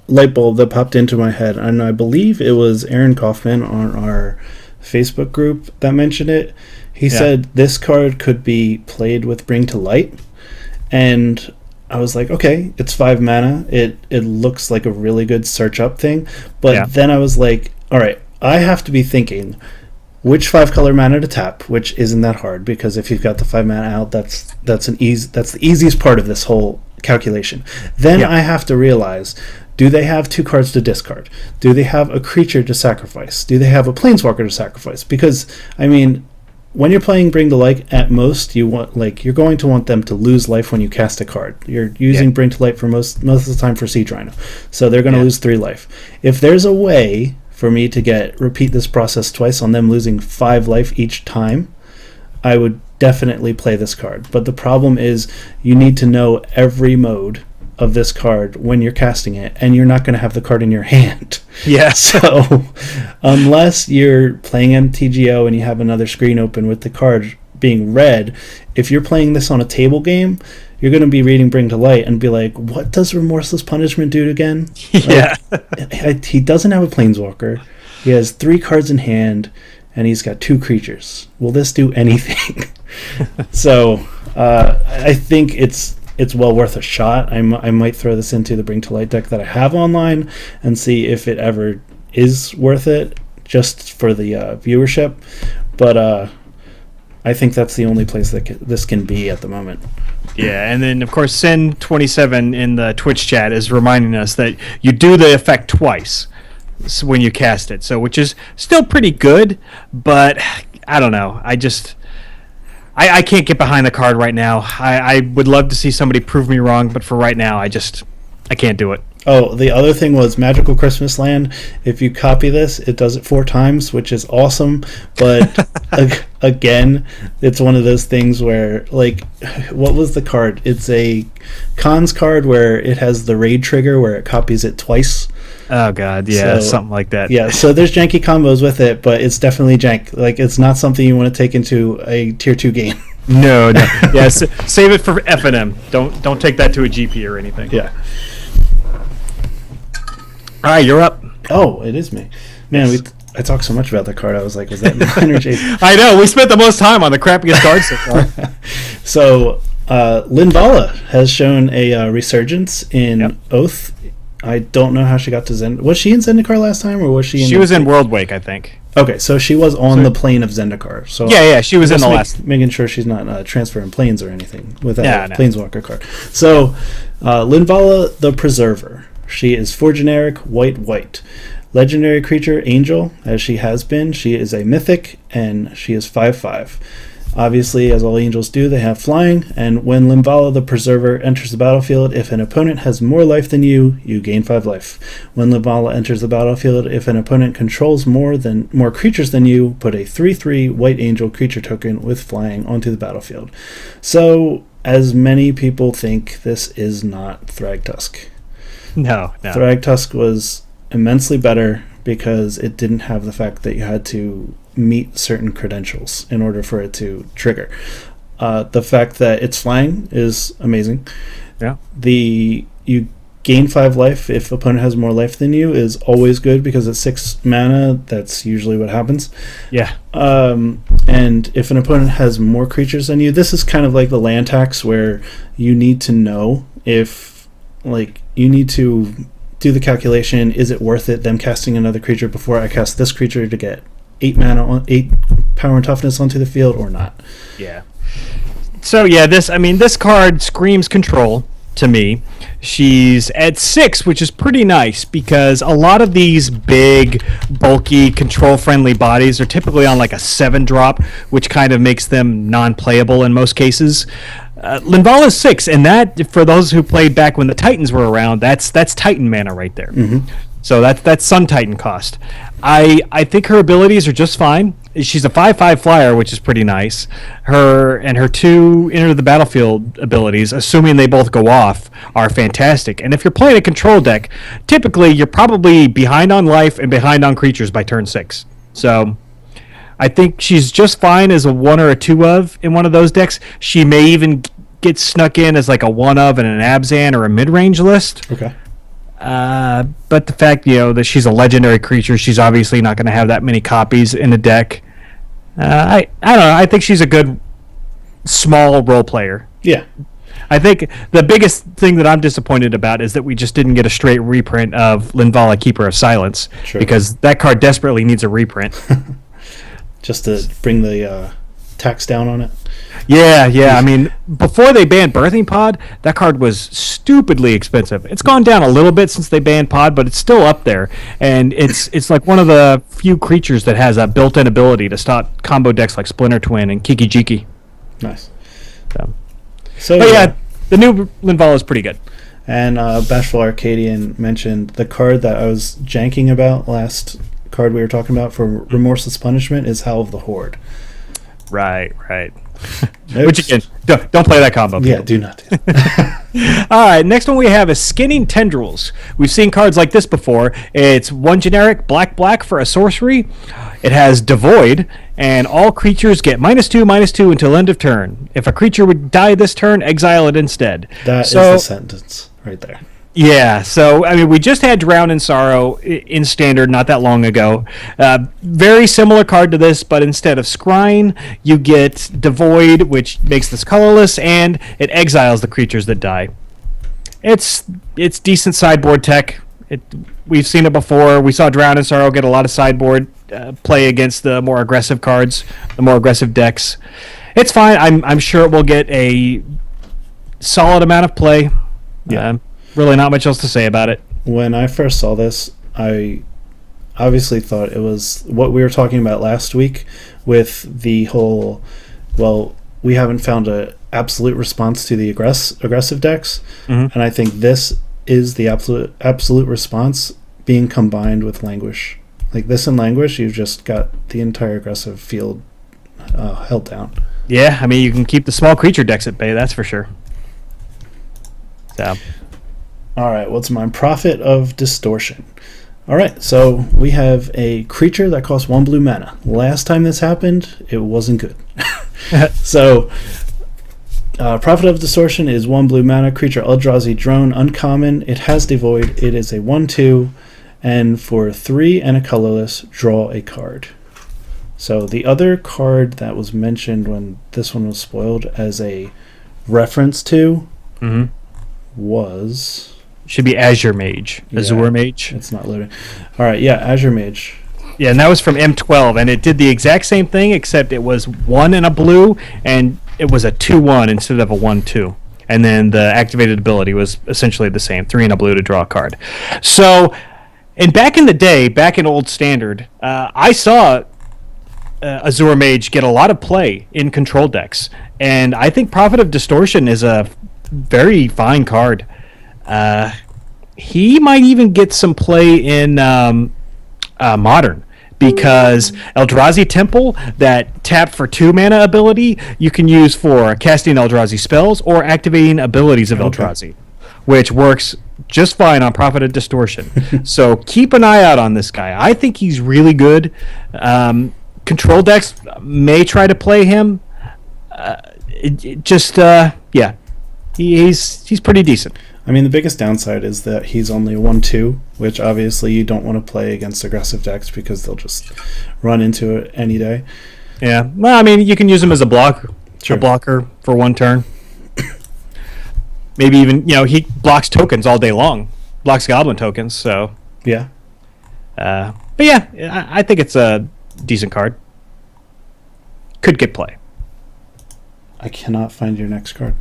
light bulb that popped into my head, and I believe it was Aaron Kaufman on our Facebook group that mentioned it. He said this card could be played with Bring to Light, and I was like, okay, it's 5 mana. It looks like a really good search up thing, but then I was like, all right, I have to be thinking which 5 color mana to tap, which isn't that hard because if you've got the 5 mana out, that's the easiest part of this whole calculation. Then I have to realize, do they have 2 cards to discard? Do they have a creature to sacrifice? Do they have a planeswalker to sacrifice? Because I mean, when you're playing Bring to Light, at most you're going to want them to lose life when you cast a card. You're using Bring to Light for most of the time for Siege Rhino, so they're going to lose 3 life. If there's a way for me to repeat this process twice on them losing 5 life each time, I would definitely play this card. But the problem is you need to know every mode of this card when you're casting it, and you're not going to have the card in your hand. Yeah. So unless you're playing MTGO and you have another screen open with the card being red, if you're playing this on a table game, you're going to be reading Bring to Light and be like, what does Remorseless Punishment do again? Yeah. He doesn't have a Planeswalker. He has 3 cards in hand, and he's got 2 creatures. Will this do anything? So I think it's well worth a shot. I might throw this into the Bring to Light deck that I have online and see if it ever is worth it, just for the viewership. But I think that's the only place that this can be at the moment. Yeah, and then of course Sin27 in the Twitch chat is reminding us that you do the effect twice when you cast it, so which is still pretty good, but I don't know. I can't get behind the card right now. I would love to see somebody prove me wrong, but for right now, I can't do it. Oh, the other thing was Magical Christmas Land. If you copy this, it does it 4 times, which is awesome. But again, it's one of those things where, like, what was the card? It's a cons card where it has the raid trigger where it copies it twice. Oh god, yeah, something like that. Yeah, so there's janky combos with it, but it's definitely jank. Like, it's not something you want to take into a tier 2 game. No. Yeah, save it for FNM. Don't take that to a GP or anything. Yeah. All right, you're up. Oh, it is me. Man, I talked so much about the card. I was like, is that minor J? I know. We spent the most time on the crappiest cards so far. So Linvala has shown a resurgence in Oath. I don't know how she got to Zendikar. Was she in Zendikar last time, or was she in... She was in World Wake, I think. Okay, so she was on the plane of Zendikar. So yeah, she was in the last... Making sure she's not transferring planes or anything with that Planeswalker card. So, Linvala the Preserver. She is 4 generic, white. Legendary creature, Angel, as she has been. She is a mythic, and she is 5/5. Obviously, as all angels do, they have flying, and when Linvala the Preserver enters the battlefield, if an opponent has more life than you, you gain 5 life. When Linvala enters the battlefield, if an opponent controls more creatures than you, put a 3/3 white angel creature token with flying onto the battlefield. So, as many people think, this is not Thragtusk. No. Thragtusk was immensely better because it didn't have the fact that you had to meet certain credentials in order for it to trigger. The fact that it's flying is amazing. Yeah. You gain 5 life if opponent has more life than you is always good because at 6 mana, that's usually what happens. Yeah. And if an opponent has more creatures than you, this is kind of like the land tax where you need to know if, like, you need to do the calculation, is it worth it, them casting another creature before I cast this creature to get 8 mana, 8 power and toughness onto the field or not? Yeah. So yeah, this card screams control to me. She's at 6, which is pretty nice because a lot of these big, bulky, control-friendly bodies are typically on like a 7-drop, which kind of makes them non-playable in most cases. Linvala is 6, and that, for those who played back when the Titans were around, that's Titan mana right there. Mm-hmm. So that's Sun Titan cost. I think her abilities are just fine. She's a 5/5 flyer, which is pretty nice. Her 2 enter the battlefield abilities, assuming they both go off, are fantastic. And if you're playing a control deck, typically you're probably behind on life and behind on creatures by turn 6. So I think she's just fine as a 1 or a 2 of in one of those decks. She may even get snuck in as like a 1 of in an Abzan or a mid-range list. Okay. But the fact, that she's a legendary creature, she's obviously not going to have that many copies in the deck. I don't know. I think she's a good small role player. Yeah. I think the biggest thing that I'm disappointed about is that we just didn't get a straight reprint of Linvala, Keeper of Silence, because that card desperately needs a reprint. Just to bring the tax down on it. Yeah. I mean, before they banned Birthing Pod, that card was stupidly expensive. It's gone down a little bit since they banned Pod, but it's still up there. And it's like one of the few creatures that has a built-in ability to stop combo decks like Splinter Twin and Kiki Jiki. Nice. So but yeah, the new Linvala is pretty good. And Bashful Arcadian mentioned the card that I was janking about last card we were talking about for Remorseless Punishment is Howl of the Horde. Right. Which again, don't play that combo. Yeah, do not do that. All right, next one we have is Skinning Tendrils. We've seen cards like this before. It's 1 generic, black for a sorcery. It has Devoid, and all creatures get -2/-2 until end of turn. If a creature would die this turn, exile it instead. That is the sentence right there. Yeah, so, I mean, we just had Drown in Sorrow in Standard not that long ago. Very similar card to this, but instead of Scrying, you get Devoid, which makes this colorless, and it exiles the creatures that die. It's decent sideboard tech. We've seen it before. We saw Drown in Sorrow get a lot of sideboard play against the more aggressive cards, the more aggressive decks. It's fine. I'm sure it will get a solid amount of play. Yeah. Really not much else to say about it. When I first saw this, I obviously thought it was what we were talking about last week with the whole, we haven't found a absolute response to the aggressive decks. Mm-hmm. And I think this is the absolute response being combined with Languish. Like this and Languish, you've just got the entire aggressive field held down. Yeah, I mean, you can keep the small creature decks at bay, that's for sure. So... All right, what's mine? Prophet of Distortion. All right, so we have a creature that costs 1 blue mana. Last time this happened, it wasn't good. So, Prophet of Distortion is 1 blue mana creature, Eldrazi drone, uncommon. It has Devoid. It is a 1/2, And for 3 and a colorless, draw a card. So the other card that was mentioned when this one was spoiled as a reference to was... Should be Azure Mage. Azure Mage. It's not loading. All right, yeah, Azure Mage. Yeah, and that was from M12, and it did the exact same thing, except it was 1 and a blue, and it was a 2-1 instead of a 1-2. And then the activated ability was essentially the same, 3 and a blue to draw a card. So, and back in the day, back in Old Standard, I saw Azure Mage get a lot of play in control decks, and I think Prophet of Distortion is a very fine card. He might even get some play in Modern, because Eldrazi Temple, that tap for 2 mana ability, you can use for casting Eldrazi spells or activating abilities of Eldrazi, which works just fine on Prophet of Distortion. So keep an eye out on this guy. I think he's really good. Control decks may try to play him. He's pretty decent. I mean, the biggest downside is that he's only 1-2, which obviously you don't want to play against aggressive decks because they'll just run into it any day. Yeah. Well, I mean, you can use him as a blocker for 1 turn. Maybe even, he blocks tokens all day long. Blocks goblin tokens, so. Yeah. But yeah, I think it's a decent card. Could get play. I cannot find your next card.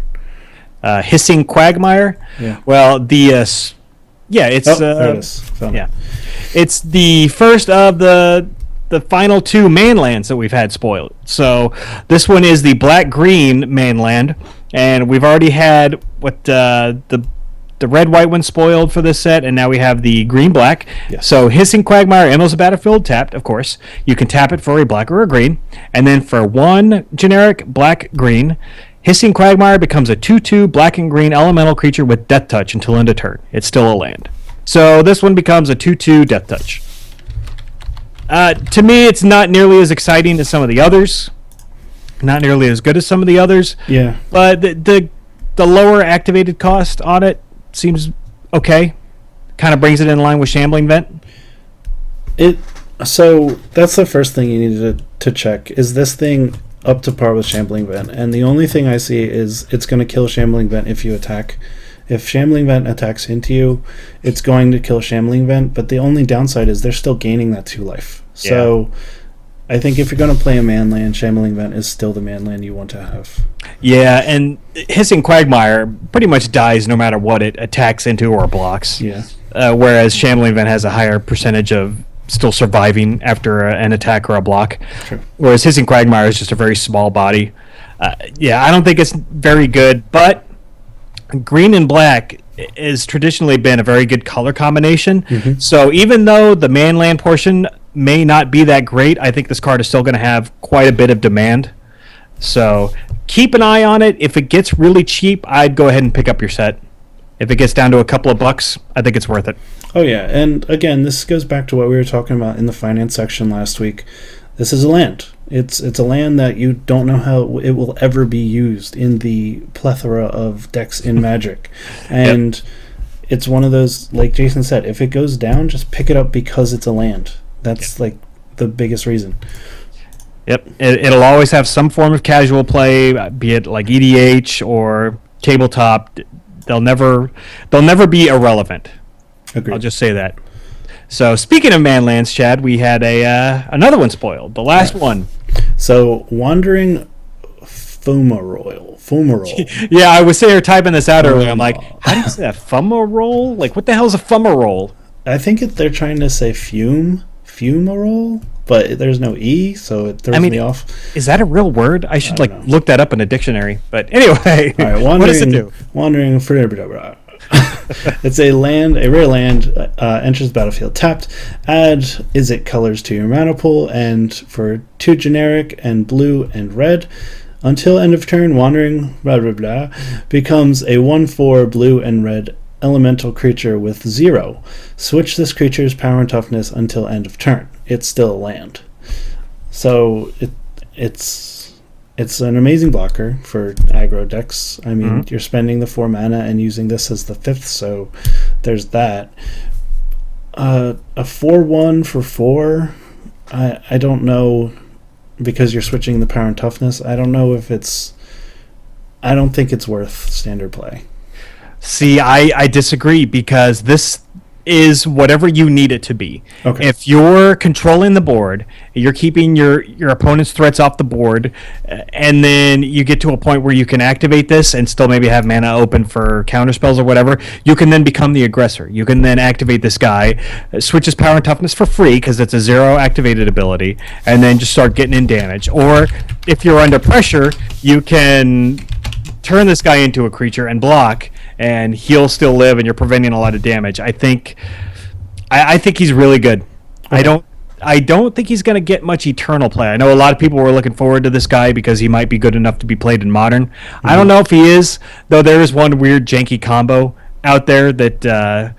Hissing Quagmire. Yeah. Well, there it is. It's the first of the final 2 manlands that we've had spoiled. So this one is the black-green manland, and we've already had the red-white one spoiled for this set, and now we have the green-black. Yes. So Hissing Quagmire enters the battlefield tapped, of course. You can tap it for a black or a green, and then for 1 generic black-green, Hissing Quagmire becomes a 2/2 black and green elemental creature with Death Touch until end of turn. It's still a land. So this one becomes a 2/2 Death Touch. To me, it's not nearly as exciting as some of the others. Not nearly as good as some of the others. Yeah. But the lower activated cost on it seems okay. Kind of brings it in line with Shambling Vent. So that's the first thing you need to check. Is this thing up to par with Shambling Vent? And the only thing I see is it's going to kill Shambling Vent if you attack. If Shambling Vent attacks into you, it's going to kill Shambling Vent, but the only downside is they're still gaining that 2 life. So I think if you're going to play a manland, Shambling Vent is still the manland you want to have. Yeah, and Hissing Quagmire pretty much dies no matter what it attacks into or blocks. Yeah. Whereas Shambling Vent has a higher percentage of still surviving after an attack or a block. True. Whereas Hissing Quagmire is just a very small body. I don't think it's very good, but green and black has traditionally been a very good color combination. Mm-hmm. So even though the manland portion may not be that great, I think this card is still going to have quite a bit of demand. So keep an eye on it. If it gets really cheap, I'd go ahead and pick up your set. If it gets down to a couple of bucks, I think it's worth it. Oh, yeah. And again, this goes back to what we were talking about in the finance section last week. This is a land. It's a land that you don't know how it will ever be used in the plethora of decks in Magic. And it's one of those, like Jason said, if it goes down, just pick it up because it's a land. That's like the biggest reason. Yep. It'll always have some form of casual play, be it like EDH or tabletop. They'll never be irrelevant. Agreed. I'll just say that. So speaking of manlands, Chad, we had another one spoiled. The last one. So Wandering Fumarole. Yeah, I was sitting here typing this out earlier. I'm like, how do you say that? Fumarole? Like, what the hell is a Fumarole? I think they're trying to say fumarole, but there's no E, so it throws me off. Is that a real word? I should look that up in a dictionary. But anyway, all right, what does it do? Wandering it's a rare land, enters the battlefield tapped. Add Izzet colors to your mana pool, and for 2 generic and blue and red, until end of turn, Wandering becomes a 1/4 blue and red elemental creature with 0. Switch this creature's power and toughness until end of turn. It's still a land. So it's an amazing blocker for aggro decks. I mean, you're spending the 4 mana and using this as the 5th, so there's that. A 4/1 for 4. I don't know, because you're switching the power and toughness. I don't know if it's. I don't think it's worth standard play. See, I disagree, because this is whatever you need it to be. Okay. If you're controlling the board, you're keeping your opponent's threats off the board, and then you get to a point where you can activate this and still maybe have mana open for counter spells or whatever, you can then become the aggressor. You can then activate this guy, switch his power and toughness for free because it's a 0 activated ability, and then just start getting in damage. Or if you're under pressure, you can turn this guy into a creature and block, and he'll still live, and you're preventing a lot of damage. I think he's really good. Okay. I don't think he's going to get much eternal play. I know a lot of people were looking forward to this guy because he might be good enough to be played in Modern. Mm-hmm. I don't know if he is, though. There is one weird janky combo out there that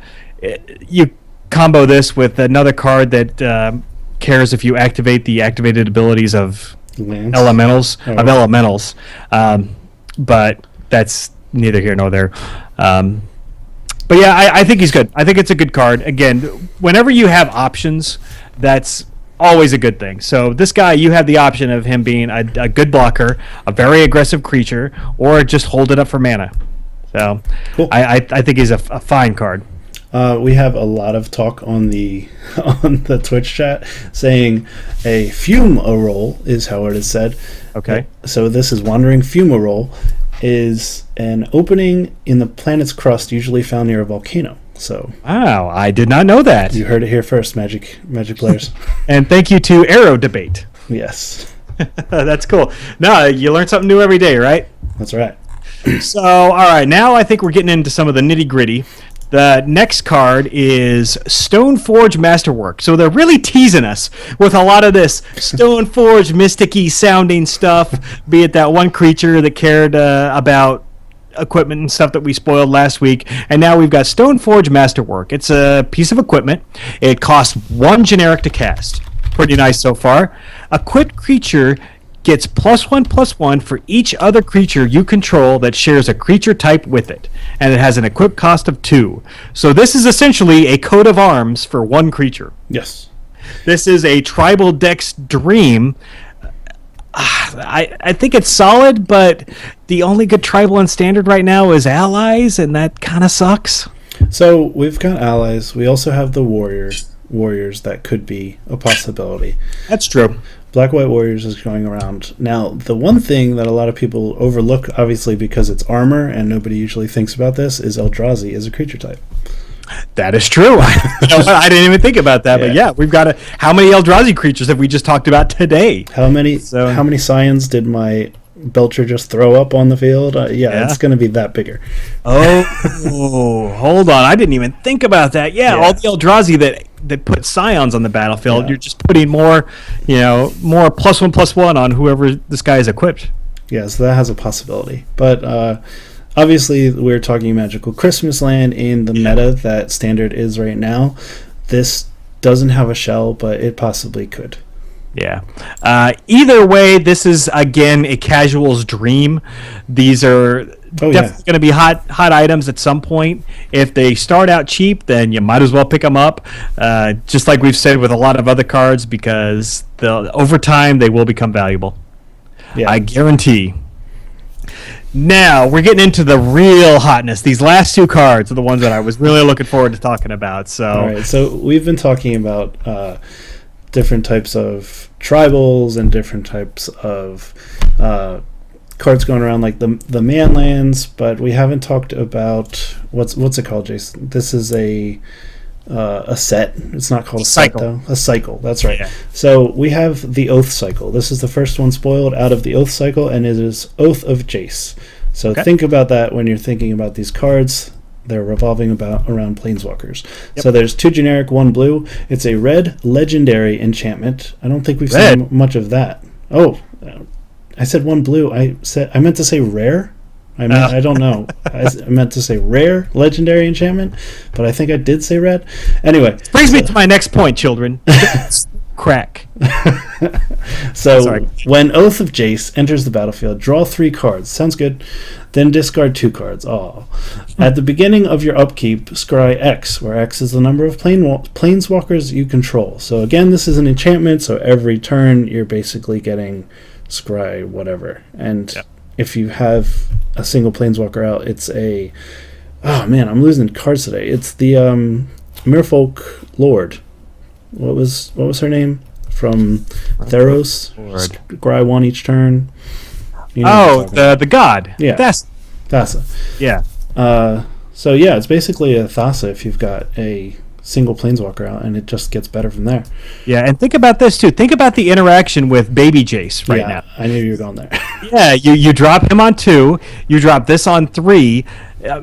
you combo this with another card that cares if you activate the activated abilities of elementals. But that's neither here nor there. But yeah, I think he's good. I think it's a good card. Again, whenever you have options, that's always a good thing. So this guy, you have the option of him being a good blocker, a very aggressive creature, or just hold it up for mana. So cool. I think he's a fine card. We have a lot of talk on the Twitch chat saying a fumarole is how it is said. Okay. So this is Wandering Fumarole is an opening in the planet's crust usually found near a volcano. So wow, I did not know that. You heard it here first, Magic players. And thank you to Arrow Debate. Yes. That's cool. No, you learn something new every day, right? That's right. So, all right, now I think we're getting into some of the nitty-gritty. The next card is Stoneforge Masterwork. So they're really teasing us with a lot of this Stoneforge mysticy sounding stuff, be it that one creature that cared about equipment and stuff that we spoiled last week. And now we've got Stoneforge Masterwork. It's a piece of equipment. It costs 1 generic to cast. Pretty nice so far. Equipped creature gets +1/+1 for each other creature you control that shares a creature type with it, and it has an equip cost of 2. So this is essentially a coat of arms for one creature. Yes. This is a tribal deck's dream. I think it's solid, but the only good tribal in Standard right now is Allies, and that kind of sucks. So we've got Allies. We also have the Warriors that could be a possibility. That's true. Black-White Warriors is going around. Now, the one thing that a lot of people overlook, obviously because it's armor and nobody usually thinks about this, is Eldrazi is a creature type. That is true. I didn't even think about that, but yeah, we've got how many Eldrazi creatures have we just talked about today? How many Scions did my Belcher just throw up on the field? It's going to be that bigger. Oh, hold on. I didn't even think about that. Yeah, all the Eldrazi that put Scions on the battlefield, you're just putting more +1/+1 on whoever this guy is equipped. Yeah, so that has a possibility. But obviously, we're talking Magical Christmas Land in the meta that Standard is right now. This doesn't have a shell, but it possibly could. Yeah. Either way, this is, again, a casual's dream. These are definitely going to be hot items at some point. If they start out cheap, then you might as well pick them up. Just like we've said with a lot of other cards, because over time they will become valuable. Yeah. I guarantee. Now, we're getting into the real hotness. These last 2 cards are the ones that I was really looking forward to talking about. So, all right, so we've been talking about different types of tribals and different types of cards going around, like the manlands, but we haven't talked about what's it called, Jason? This is a set. It's not called a cycle. Set, though. A cycle. That's right. Yeah. So we have the Oath cycle. This is the first one spoiled out of the Oath cycle, and it is Oath of Jace. So think about that when you're thinking about these cards. They're revolving around planeswalkers. Yep. So there's 2 generic, 1 blue. It's a red legendary enchantment. I don't think we've seen much of that. Oh, I said 1 blue. I meant to say rare. I don't know. I meant to say rare legendary enchantment, but I think I did say red. Anyway, brings me to my next point, children. Crack. So Sorry. when Oath of Jace enters the battlefield, draw 3 cards. Sounds good. Then discard 2 cards. At the beginning of your upkeep, scry X, where X is the number of planeswalkers you control. So again, this is an enchantment, so every turn you're basically getting scry whatever. And if you have a single planeswalker out, it's a... Oh man, I'm losing cards today. It's the Merfolk Lord. What was her name? From Theros. Scry 1 each turn. You know the god. Yeah. Thassa. Yeah. So yeah, it's basically a Thassa if you've got a single planeswalker out, and it just gets better from there. Yeah, and think about this too. Think about the interaction with Baby Jace right now. I knew you were going there. Yeah, you drop him on 2, you drop this on 3.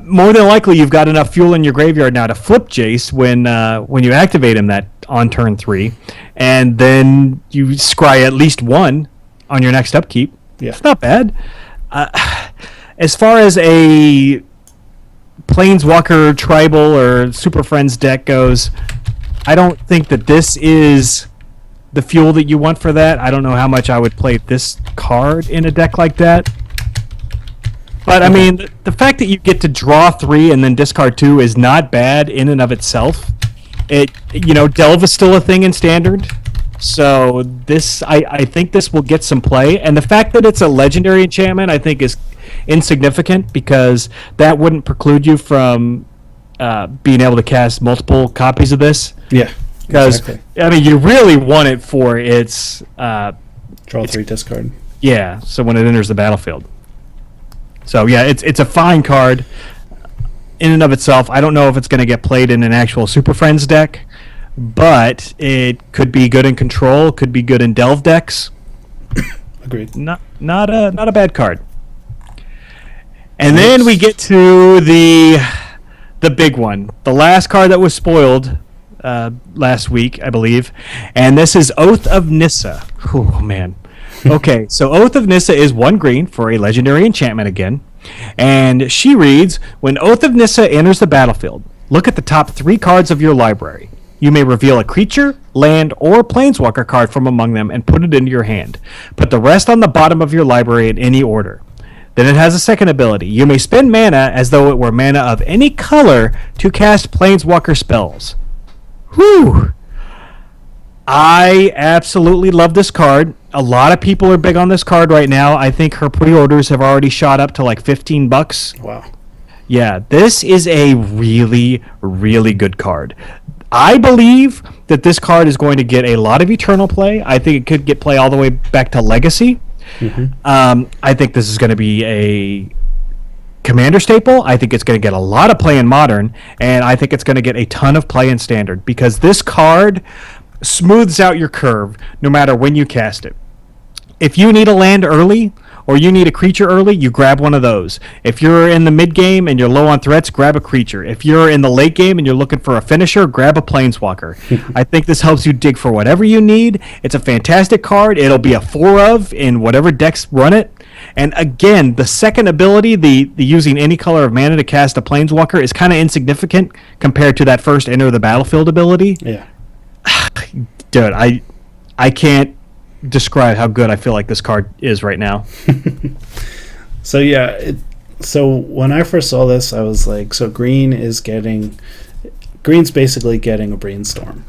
More than likely, you've got enough fuel in your graveyard now to flip Jace when you activate him that on turn 3, and then you scry at least 1 on your next upkeep. Yeah, it's not bad. As far as a Planeswalker Tribal or Super Friends deck goes, I don't think that this is the fuel that you want for that. I don't know how much I would play this card in a deck like that. But, I mean, the fact that you get to draw 3 and then discard 2 is not bad in and of itself. Delve is still a thing in Standard. So I think this will get some play. And the fact that it's a legendary enchantment, I think, is insignificant, because that wouldn't preclude you from being able to cast multiple copies of this. Yeah. Because, exactly. I mean, you really want it for its... draw 3, discard. Yeah, so when it enters the battlefield. So, yeah, it's a fine card in and of itself. I don't know if it's going to get played in an actual Super Friends deck, but it could be good in Control, could be good in Delve decks. Agreed. Not a bad card. And then we get to the big one, the last card that was spoiled last week, I believe, and this is Oath of Nissa. Oh man. Okay, so Oath of Nissa is 1 green for a legendary enchantment again, and she reads: when Oath of Nissa enters the battlefield, look at the top 3 cards of your library. You may reveal a creature, land, or planeswalker card from among them and put it into your hand. Put the rest on the bottom of your library in any order. Then it has a second ability. You may spend mana as though it were mana of any color to cast planeswalker spells. Whew! I absolutely love this card. A lot of people are big on this card right now. I think her pre-orders have already shot up to like $15. Wow. Yeah, this is a really, really good card. I believe that this card is going to get a lot of Eternal play. I think it could get play all the way back to Legacy. Mm-hmm. I think this is going to be a Commander staple. I think it's going to get a lot of play in Modern, and I think it's going to get a ton of play in Standard, because this card smooths out your curve no matter when you cast it. If you need a land early, or you need a creature early, you grab one of those. If you're in the mid game and you're low on threats, grab a creature. If you're in the late game and you're looking for a finisher, grab a planeswalker. I think this helps you dig for whatever you need. It's a fantastic card. It'll be a 4 of in whatever decks run it. And again, the second ability, the using any color of mana to cast a planeswalker, is kind of insignificant compared to that first enter the battlefield ability. Yeah. Dude, I can't describe how good I feel like this card is right now. So yeah, so when I first saw this, I was like, so Green's basically getting a Brainstorm.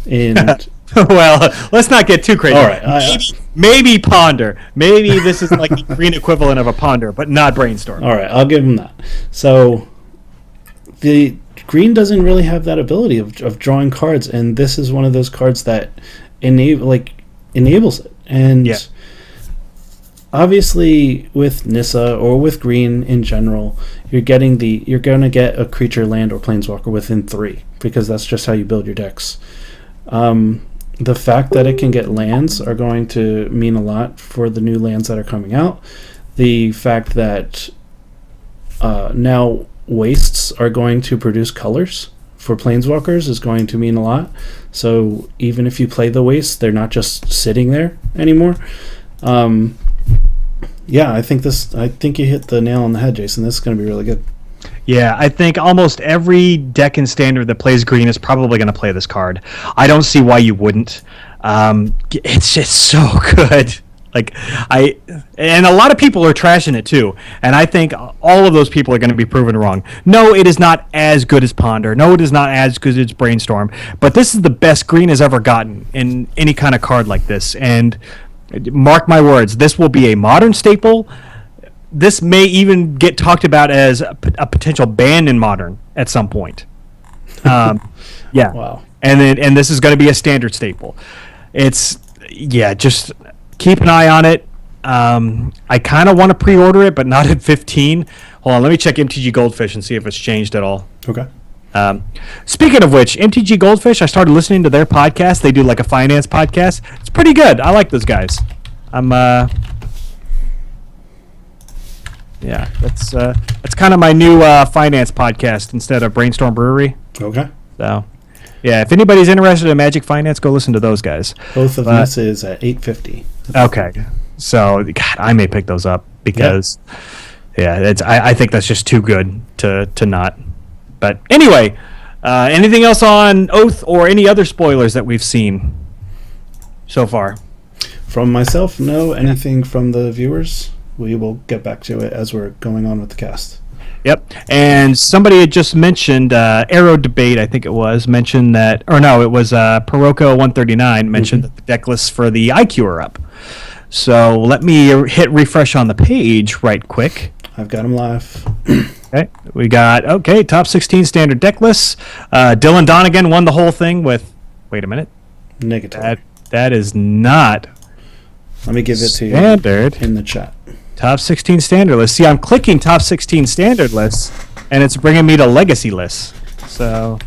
And well, let's not get too crazy. All right, maybe Ponder. Maybe this is like the green equivalent of a Ponder, but not Brainstorm. All right, I'll give him that. So the Green doesn't really have that ability of drawing cards, and this is one of those cards that enables it. And yeah. Obviously with Nissa or with Green in general, you're going to get a creature, land, or planeswalker within 3, because that's just how you build your decks. The fact that it can get lands are going to mean a lot for the new lands that are coming out. The fact that now wastes are going to produce colors for planeswalkers is going to mean a lot. So even if you play the waste, they're not just sitting there anymore. Yeah, I think you hit the nail on the head, Jason. This is going to be really good. Yeah, I think almost every deck in Standard that plays Green is probably going to play this card. I don't see why you wouldn't. It's just so good. And a lot of people are trashing it too, and I think all of those people are going to be proven wrong. No, it is not as good as Ponder. No, it is not as good as Brainstorm. But this is the best Green has ever gotten in any kind of card like this. And mark my words, this will be a Modern staple. This may even get talked about as a potential ban in Modern at some point. Yeah. Wow. And this is going to be a Standard staple. Just keep an eye on it. I kind of want to pre-order it, but not at 15. Hold on, let me check MTG Goldfish and see if it's changed at all. Okay. Speaking of which, MTG Goldfish, I started listening to their podcast. They do like a finance podcast. It's pretty good. I like those guys. That's kind of my new finance podcast instead of Brainstorm Brewery. Okay. So, yeah, if anybody's interested in Magic Finance, go listen to those guys. Both of this is at $8.50. Okay, so God, I may pick those up because, I think that's just too good to not. But anyway, anything else on Oath or any other spoilers that we've seen so far? From myself, no. Anything from the viewers? We will get back to it as we're going on with the cast. Yep, and somebody had just mentioned Arrow Debate, I think it was, mentioned that, or no, it was Paroko 139 mentioned that the deck lists for the IQ are up. So let me hit refresh on the page right quick. I've got them live. Okay, we got, top 16 standard deck lists. Dylan Donegan won the whole thing with, wait a minute. Negative. That is not Let me give it to standard. You in the chat. Top 16 standard list. See, I'm clicking top 16 standard lists, and it's bringing me to legacy lists. So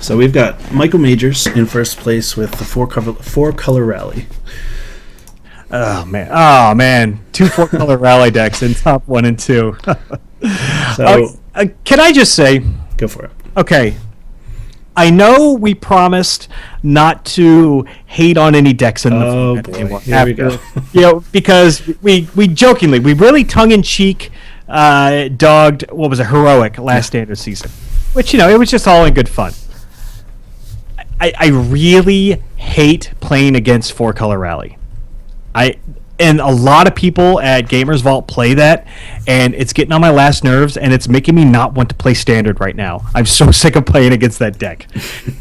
we've got Michael Majors in first place with the four color rally. Oh man, 2 4-color rally decks in top 1 and 2. So can I just say, go for it. Okay, I know we promised not to hate on any decks in the format anymore. Here we go. Because we jokingly, we really tongue-in-cheek dogged, what was it, Heroic last standard season. Which, it was just all in good fun. I really hate playing against 4-color rally. And a lot of people at Gamers Vault play that, and it's getting on my last nerves, and it's making me not want to play Standard right now. I'm so sick of playing against that deck.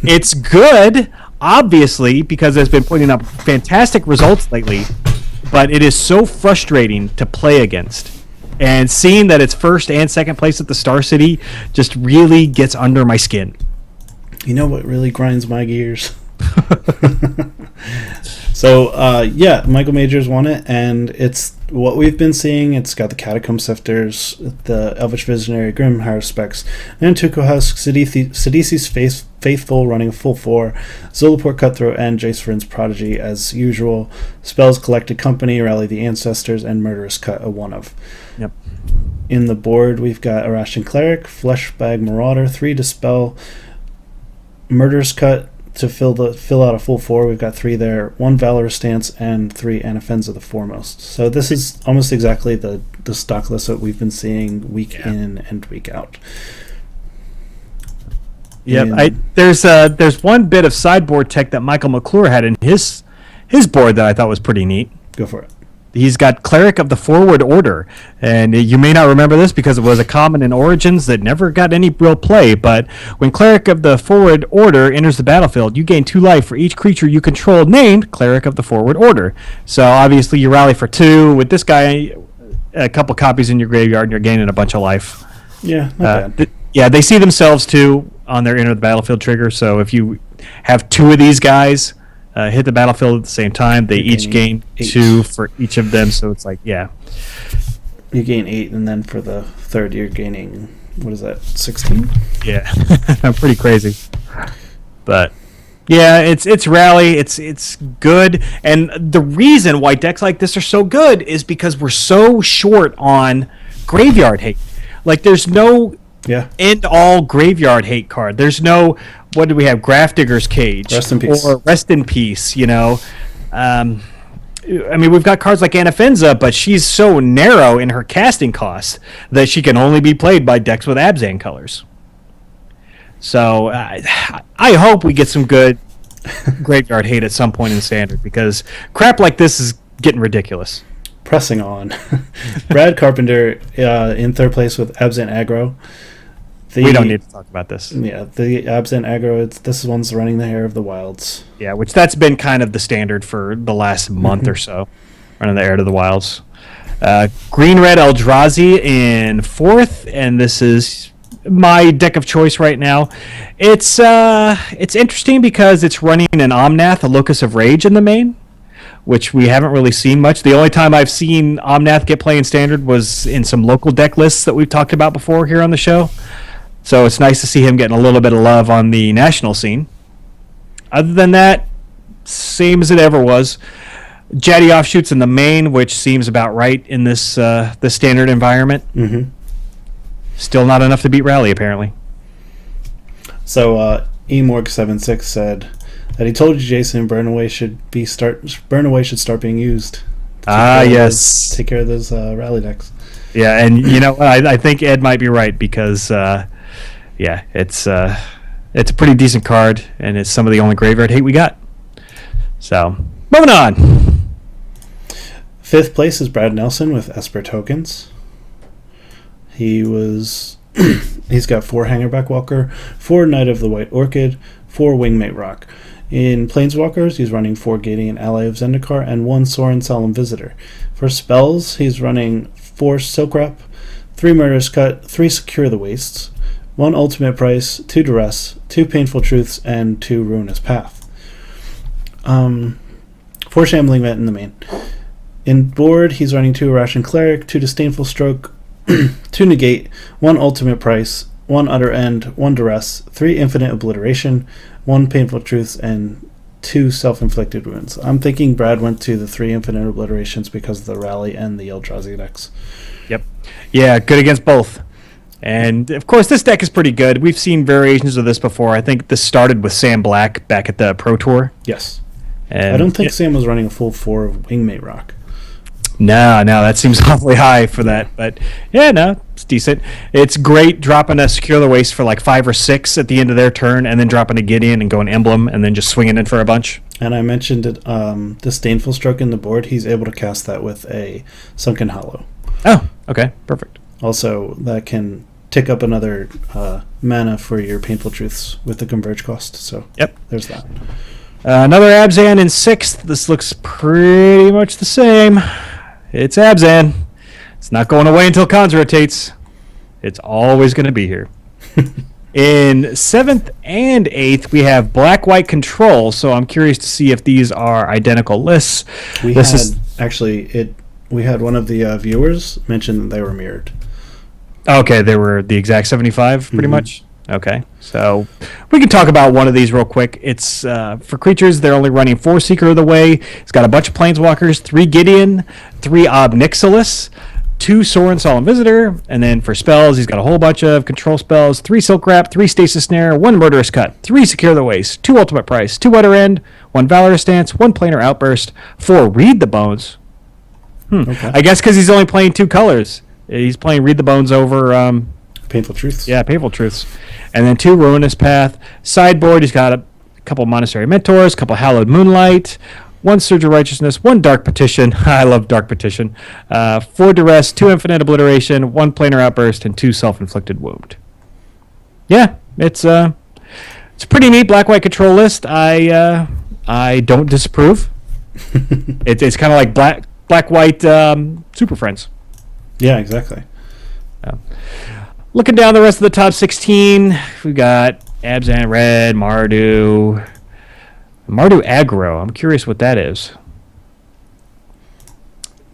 It's good, obviously, because it's been putting up fantastic results lately, but it is so frustrating to play against. And seeing that it's first and second place at the Star City just really gets under my skin. You know what really grinds my gears? So, Michael Majors won it, and it's what we've been seeing. It's got the Catacomb Sifters, the Elvish Visionary, Grim Haruspex, and Tukohusk, Sidisi's Faithful running a full 4, Zolaport Cutthroat, and Jace Vryn's Prodigy as usual. Spells Collected Company, Rally the Ancestors, and Murderous Cut, a 1-of. Yep. In the board, we've got Arashan Cleric, Fleshbag Marauder, 3 Dispel, Murderous Cut, to fill out a full 4, we've got 3 there, 1 Valorous Stance, and 3 Anafenza the Foremost. So this is almost exactly the stock list that we've been seeing week in and week out. Yep, there's one bit of sideboard tech that Michael McClure had in his board that I thought was pretty neat. Go for it. He's got Cleric of the Forward Order, and you may not remember this because it was a common in Origins that never got any real play, but when Cleric of the Forward Order enters the battlefield, you gain 2 life for each creature you control named Cleric of the Forward Order. So obviously you rally for 2. With this guy, a couple copies in your graveyard, and you're gaining a bunch of life. Yeah, not bad. They see themselves too on their enter the battlefield trigger, so if you have 2 of these guys hit the battlefield at the same time, they each gain 2 for each of them, so it's like, you gain 8, and then for the third you're gaining, what is that, 16? Yeah. Pretty crazy. But it's rally, it's good, and the reason why decks like this are so good is because we're so short on graveyard hate. Like, there's no end all graveyard hate card. There's no, what do we have, Grafdigger's Cage, Rest in Peace, or Rest in Peace, I mean, we've got cards like Anafenza, but she's so narrow in her casting costs that she can only be played by decks with Abzan colors. So I hope we get some good Graveyard Hate at some point in Standard, because crap like this is getting ridiculous. Pressing on. Brad Carpenter in third place with Absent Aggro. We don't need to talk about this. Yeah, the Absent Aggro, this one's running the hair of the Wilds. Yeah, which that's been kind of the standard for the last month or so, running the heir to the Wilds. Green-Red Eldrazi in fourth, and this is my deck of choice right now. It's interesting because it's running an Omnath, a Locus of Rage in the main, which we haven't really seen much. The only time I've seen Omnath get play in Standard was in some local deck lists that we've talked about before here on the show. So it's nice to see him getting a little bit of love on the national scene. Other than that, same as it ever was. Jaddy Offshoots in the main, which seems about right in this Standard environment. Mm-hmm. Still not enough to beat Rally, apparently. So Emorg76 said that he told you, Jason, Burnaway should start being used. Yes. Take care of those Rally decks. Yeah, and you know, I think Ed might be right because, it's a pretty decent card, and it's some of the only Graveyard Hate we got. So, moving on. Fifth place is Brad Nelson with Esper Tokens. He's got 4 Hangerback Walker, 4 Knight of the White Orchid, 4 Wingmate Rock. In Planeswalkers, he's running 4 Gating Ally of Zendikar and 1 Sorin Solemn Visitor. For spells, he's running 4 Silk Wrap, 3 Murderous Cut, 3 Secure the Wastes, 1 Ultimate Price, 2 Duress, 2 Painful Truths, and 2 Ruinous Path. 4 Shambling Vet in the main. In board, he's running 2 Ration Cleric, 2 Disdainful Stroke, 2 Negate, 1 Ultimate Price, 1 Utter End, 1 Duress, 3 Infinite Obliteration, 1 Painful Truths, and 2 Self-Inflicted Wounds. I'm thinking Brad went to the 3 Infinite Obliterations because of the Rally and the Eldrazi decks. Yep. Yeah, good against both. And, of course, this deck is pretty good. We've seen variations of this before. I think this started with Sam Black back at the Pro Tour. Yes. And I don't think Sam was running a full 4 of Wingmate Rock. No, that seems awfully high for that. But, yeah, no, it's decent. It's great dropping a Secure the Waste for like 5 or 6 at the end of their turn, and then dropping a Gideon and going Emblem, and then just swinging in for a bunch. And I mentioned it, Disdainful Stroke in the board. He's able to cast that with a Sunken Hollow. Oh, okay, perfect. Also, that can tick up another mana for your Painful Truths with the Converge cost. So, yep, there's that. Another Abzan in 6th. This looks pretty much the same. It's Abzan. It's not going away until Khans rotates. It's always going to be here. In 7th and 8th, we have Black-White Control, so I'm curious to see if these are identical lists. We had one of the viewers mention that they were mirrored. Okay, they were the exact 75, pretty much? Okay, so we can talk about one of these real quick. It's for creatures, they're only running 4 Seeker of the Way. It's got a bunch of Planeswalkers, 3 Gideon, 3 Ob Nixilis, 2 Sorin Solemn Visitor, and then for spells, he's got a whole bunch of control spells, 3 Silk Wrap, 3 Stasis Snare, 1 Murderous Cut, 3 Secure the Waste, 2 Ultimate Price, 2 Utter End, 1 Valorous Stance, 1 Planar Outburst, 4 Read the Bones. Okay. I guess because he's only playing 2 colors. He's playing Read the Bones over... Painful Truths. Yeah, Painful Truths. And then 2 Ruinous Path. Sideboard, he's got a couple Monastery Mentors, a couple Hallowed Moonlight, 1 Surge of Righteousness, 1 Dark Petition. I love Dark Petition. 4 Duress, 2 Infinite Obliteration, 1 Planar Outburst, and 2 Self-Inflicted Wound. Yeah, it's a pretty neat Black-White Control list. I don't disapprove. It's kind of like Black-White Super Friends. Yeah, exactly. Looking down the rest of the top 16, we got Abzan Red, Mardu Aggro. I'm curious what that is.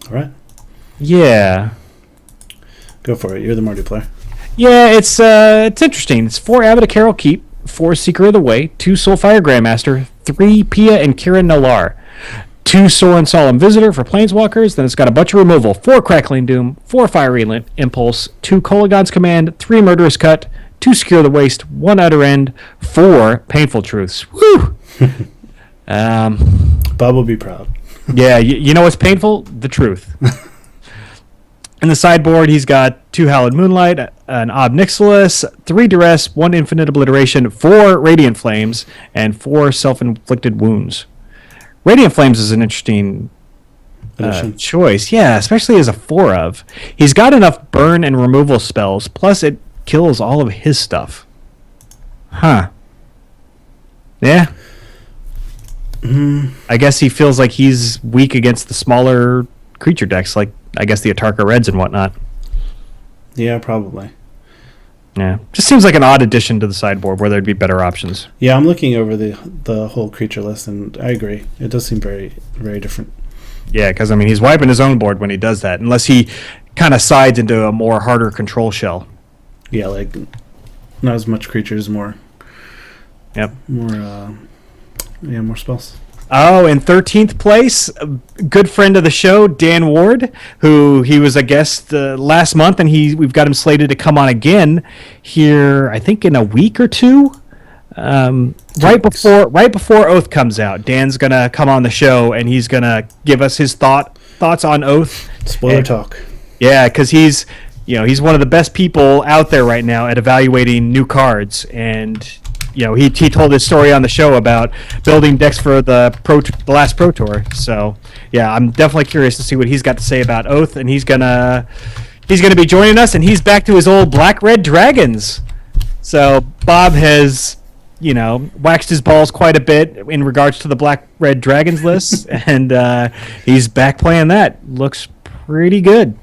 All right. Yeah. Go for it. You're the Mardu player. Yeah, it's interesting. It's 4 Abbot of Carol Keep, 4 Seeker of the Way, 2 Soulfire Grandmaster, 3 Pia and Kiran Nalar, 2 Sorin Solemn Visitor for Planeswalkers. Then it's got a bunch of removal, 4 Crackling Doom, 4 Fiery Impulse, 2 Kolaghan's Command, 3 Murderous Cut, 2 Secure the Waste, 1 Utter End, 4 Painful Truths. Woo! Bob will be proud. Yeah, you know what's painful? The truth. In the sideboard, he's got 2 Hallowed Moonlight, an Ob Nixilis, 3 Duress, 1 Infinite Obliteration, 4 Radiant Flames, and 4 Self-Inflicted Wounds. Radiant Flames is an interesting choice. Yeah, especially as a 4 of. He's got enough burn and removal spells, plus it kills all of his stuff. Huh. Yeah. I guess he feels like he's weak against the smaller creature decks, like I guess the Atarka Reds and whatnot. Yeah, probably. Yeah, just seems like an odd addition to the sideboard where there'd be better options. Yeah, I'm looking over the whole creature list, and I agree. It does seem very, very different. Yeah, because I mean he's wiping his own board when he does that, unless he kind of sides into a more harder control shell. Yeah, like not as much creatures, more. Yep. More spells. Oh, in 13th place, a good friend of the show, Dan Ward, who he was a guest last month, and we've got him slated to come on again here, I think in a week or two. Right before Oath comes out, Dan's gonna come on the show, and he's gonna give us his thoughts on Oath. Spoiler talk. Yeah, because he's one of the best people out there right now at evaluating new cards, and he told his story on the show about building decks for the last Pro Tour. So yeah, I'm definitely curious to see what he's got to say about Oath, and he's gonna be joining us, and he's back to his old Black Red Dragons. So Bob has waxed his balls quite a bit in regards to the Black Red Dragons list, and he's back playing that. Looks pretty good.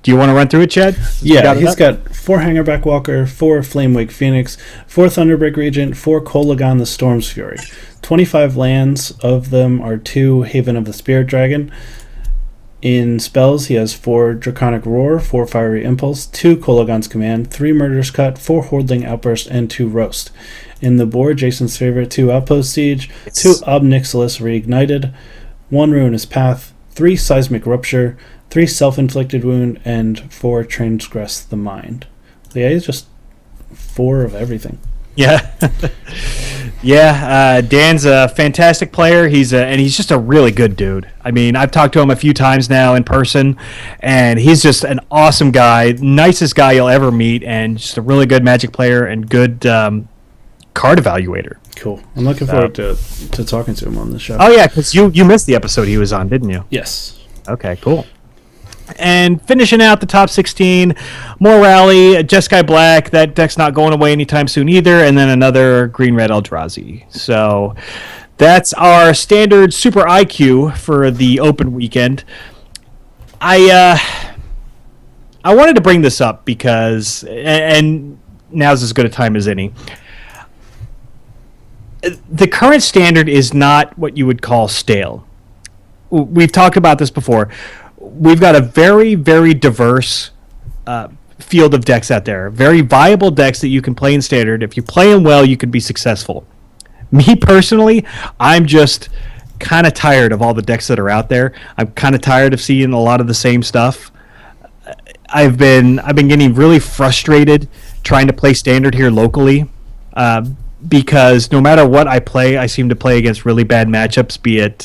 Do you want to run through it, Chad? Yeah, he's got 4 Hangerback Walker, 4 Flamewake Phoenix, 4 Thunderbreak Regent, 4 Kolagon the Storm's Fury. 25 lands, of them are 2 Haven of the Spirit Dragon. In spells, he has 4 Draconic Roar, 4 Fiery Impulse, 2 Kolagon's Command, 3 Murderous Cut, 4 Hordling Outburst, and 2 Roast. In the board, Jason's favorite, 2 Outpost Siege, 2 Ob Nixilis Reignited, 1 Ruinous Path, 3 Seismic Rupture, 3 Self-Inflicted Wound, and 4 Transgress the Mind. So yeah, he's just 4 of everything. Yeah. Yeah, Dan's a fantastic player. He's just a really good dude. I mean, I've talked to him a few times now in person, and he's just an awesome guy, nicest guy you'll ever meet, and just a really good Magic player and good card evaluator. Cool. I'm looking forward to talking to him on the show. Oh yeah, because you missed the episode he was on, didn't you? Yes. Okay, cool. And finishing out the top 16, more Rally, Jeskai Black. That deck's not going away anytime soon either. And then another Green-Red Eldrazi. So that's our standard Super IQ for the open weekend. I wanted to bring this up because, and now's as good a time as any. The current standard is not what you would call stale. We've talked about this before. We've got a very, very diverse field of decks out there. Very viable decks that you can play in Standard. If you play them well, you can be successful. Me personally, I'm just kind of tired of all the decks that are out there. I'm kind of tired of seeing a lot of the same stuff. I've been getting really frustrated trying to play Standard here locally because no matter what I play, I seem to play against really bad matchups, be it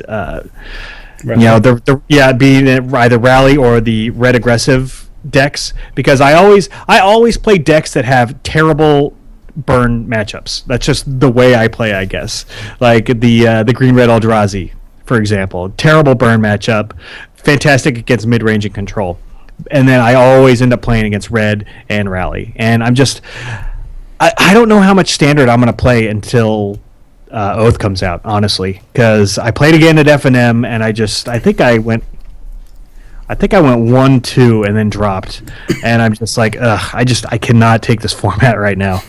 being either Rally or the red aggressive decks, because I always play decks that have terrible burn matchups. That's just the way I play, I guess. Like the green red Eldrazi, for example, terrible burn matchup, fantastic against mid range and control, and then I always end up playing against red and Rally, and I'm just I don't know how much Standard I'm going to play until Oath comes out, honestly, because I played again at FNM, and I think I went 1-2 and then dropped, and I'm just like, I cannot take this format right now.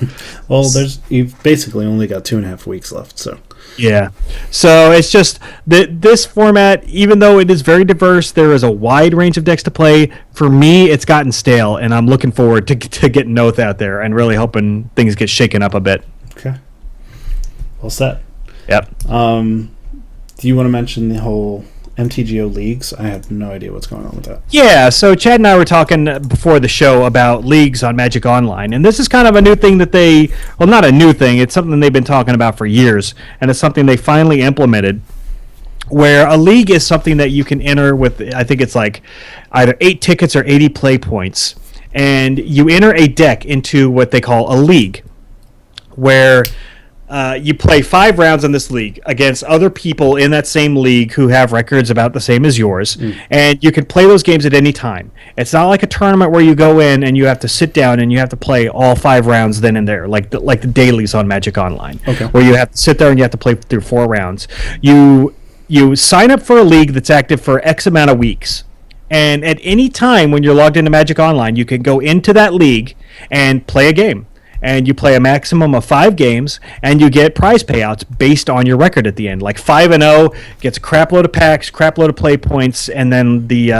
Well, you've basically only got 2.5 weeks left, so yeah. So it's just that this format, even though it is very diverse, there is a wide range of decks to play. For me, it's gotten stale, and I'm looking forward to getting Oath out there and really hoping things get shaken up a bit. Okay. Well said. Yep. Do you want to mention the whole MTGO leagues? I have no idea what's going on with that. Yeah, so Chad and I were talking before the show about leagues on Magic Online, and this is kind of a new thing that not a new thing, it's something they've been talking about for years, and it's something they finally implemented, where a league is something that you can enter with, I think it's like either 8 tickets or 80 play points. and you enter a deck into what they call a league, where you play 5 rounds in this league against other people in that same league who have records about the same as yours, and you can play those games at any time. It's not like a tournament where you go in and you have to sit down and you have to play all 5 rounds then and there, like the dailies on Magic Online, where you have to sit there and you have to play through 4 rounds. You sign up for a league that's active for X amount of weeks. And at any time when you're logged into Magic Online, you can go into that league and play a game. And you play a maximum of 5 games, and you get prize payouts based on your record at the end. Like 5-0 gets a crap load of packs, crap load of play points, and then the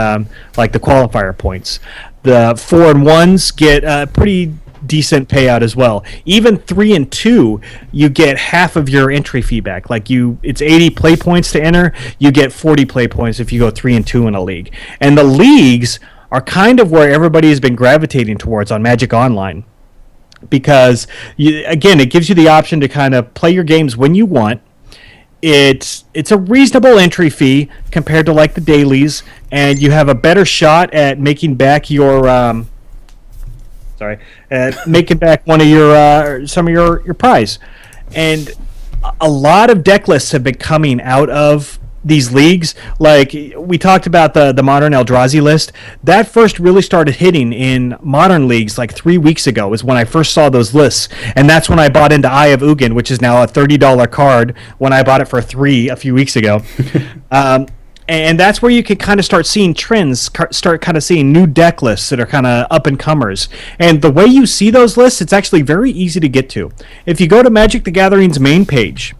qualifier points. The 4-1s get a pretty decent payout as well. Even 3-2, you get half of your entry fee back. It's 80 play points to enter. You get 40 play points if you go 3-2 in a league. And the leagues are kind of where everybody has been gravitating towards on Magic Online. Because, it gives you the option to kind of play your games when you want. It's a reasonable entry fee compared to like the dailies, and you have a better shot at making back your making back one of your some of your prize. And a lot of deck lists have been coming out of these leagues. Like we talked about the Modern Eldrazi list, that first really started hitting in Modern leagues like 3 weeks ago was when I first saw those lists, and that's when I bought into Eye of Ugin, which is now a $30 card when I bought it for $3 a few weeks ago. And that's where you can kind of start seeing trends, start kind of seeing new deck lists that are kind of up-and-comers. And the way you see those lists, it's actually very easy to get to. If you go to Magic the Gathering's main page,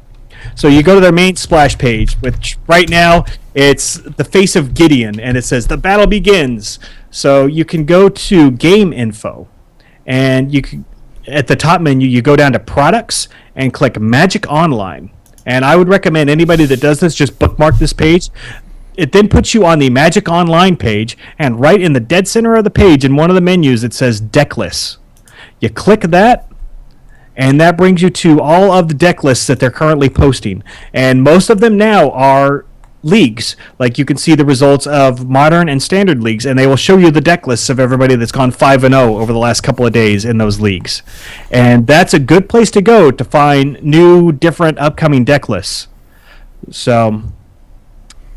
so you go to their main splash page, which right now it's the face of Gideon, and it says the battle begins. So you can go to game info, and you can, at the top menu, you go down to products and click Magic Online. And I would recommend anybody that does this just bookmark this page. It then puts you on the Magic Online page, and right in the dead center of the page, in one of the menus, it says deck lists. You click that, and that brings you to all of the deck lists that they're currently posting. And most of them now are leagues. Like you can see the results of Modern and Standard leagues, and they will show you the deck lists of everybody that's gone 5-0 over the last couple of days in those leagues. And that's a good place to go to find new, different, upcoming deck lists. So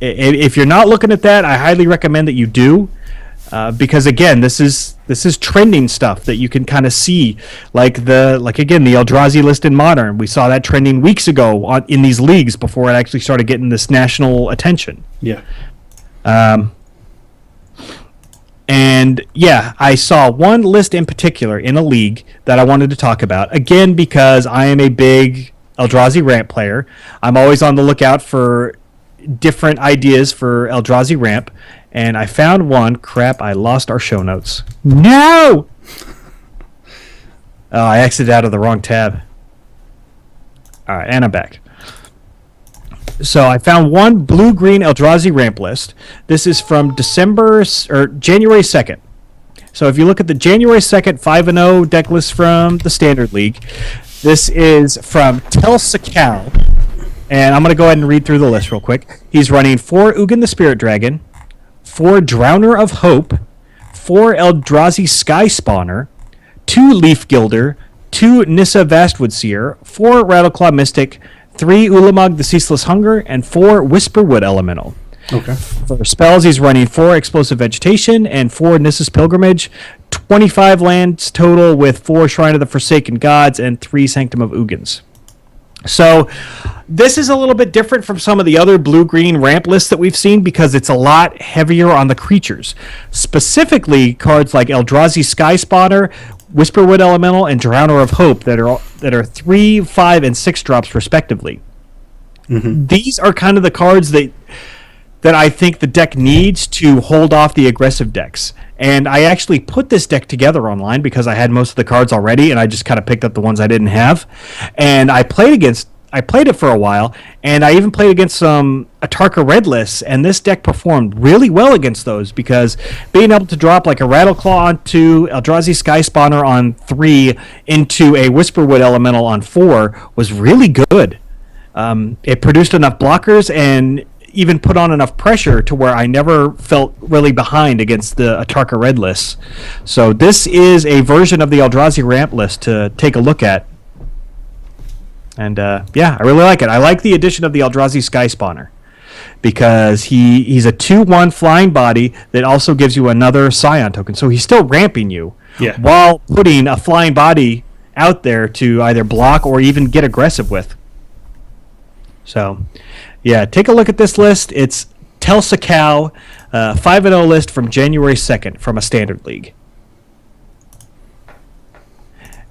if you're not looking at that, I highly recommend that you do. Because again, this is trending stuff that you can kind of see, like the Eldrazi list in Modern. We saw that trending weeks ago in these leagues before it actually started getting this national attention. Yeah. And yeah, I saw one list in particular in a league that I wanted to talk about. Again, because I am a big Eldrazi ramp player, I'm always on the lookout for different ideas for Eldrazi ramp. And I found one. Crap, I lost our show notes. No! Oh, I exited out of the wrong tab. All right, and I'm back. So I found one blue-green Eldrazi ramp list. This is from January 2nd. So if you look at the January 2nd 5-0 deck list from the Standard League, this is from Tel Sakal. And I'm going to go ahead and read through the list real quick. He's running 4 Ugin the Spirit Dragon, 4 Drowner of Hope, 4 Eldrazi Sky Spawner, 2 Leaf Gilder, 2 Nissa Vastwood Seer, 4 Rattleclaw Mystic, 3 Ulamog the Ceaseless Hunger, and 4 Whisperwood Elemental. Okay. For spells, he's running 4 Explosive Vegetation and 4 Nissa's Pilgrimage, 25 lands total with 4 Shrine of the Forsaken Gods and 3 Sanctum of Ugins. So this is a little bit different from some of the other blue-green ramp lists that we've seen because it's a lot heavier on the creatures. Specifically, cards like Eldrazi Sky Spawner, Whisperwood Elemental, and Drowner of Hope that are 3, 5, and 6 drops respectively. Mm-hmm. These are kind of the cards that I think the deck needs to hold off the aggressive decks. And I actually put this deck together online because I had most of the cards already, and I just kind of picked up the ones I didn't have. And I played it for a while, and I even played against some Atarka red lists, and this deck performed really well against those because being able to drop like a Rattleclaw on 2, Eldrazi Sky Spawner on 3, into a Whisperwood Elemental on 4 was really good. It produced enough blockers, and even put on enough pressure to where I never felt really behind against the Atarka Red list. So this is a version of the Eldrazi ramp list to take a look at. And I really like it. I like the addition of the Eldrazi Sky Spawner because he's a 2/1 flying body that also gives you another Scion token. So he's still ramping you while putting a flying body out there to either block or even get aggressive with. So, yeah, take a look at this list. It's Telsa Cow, 5-0 list from January 2nd from a Standard League.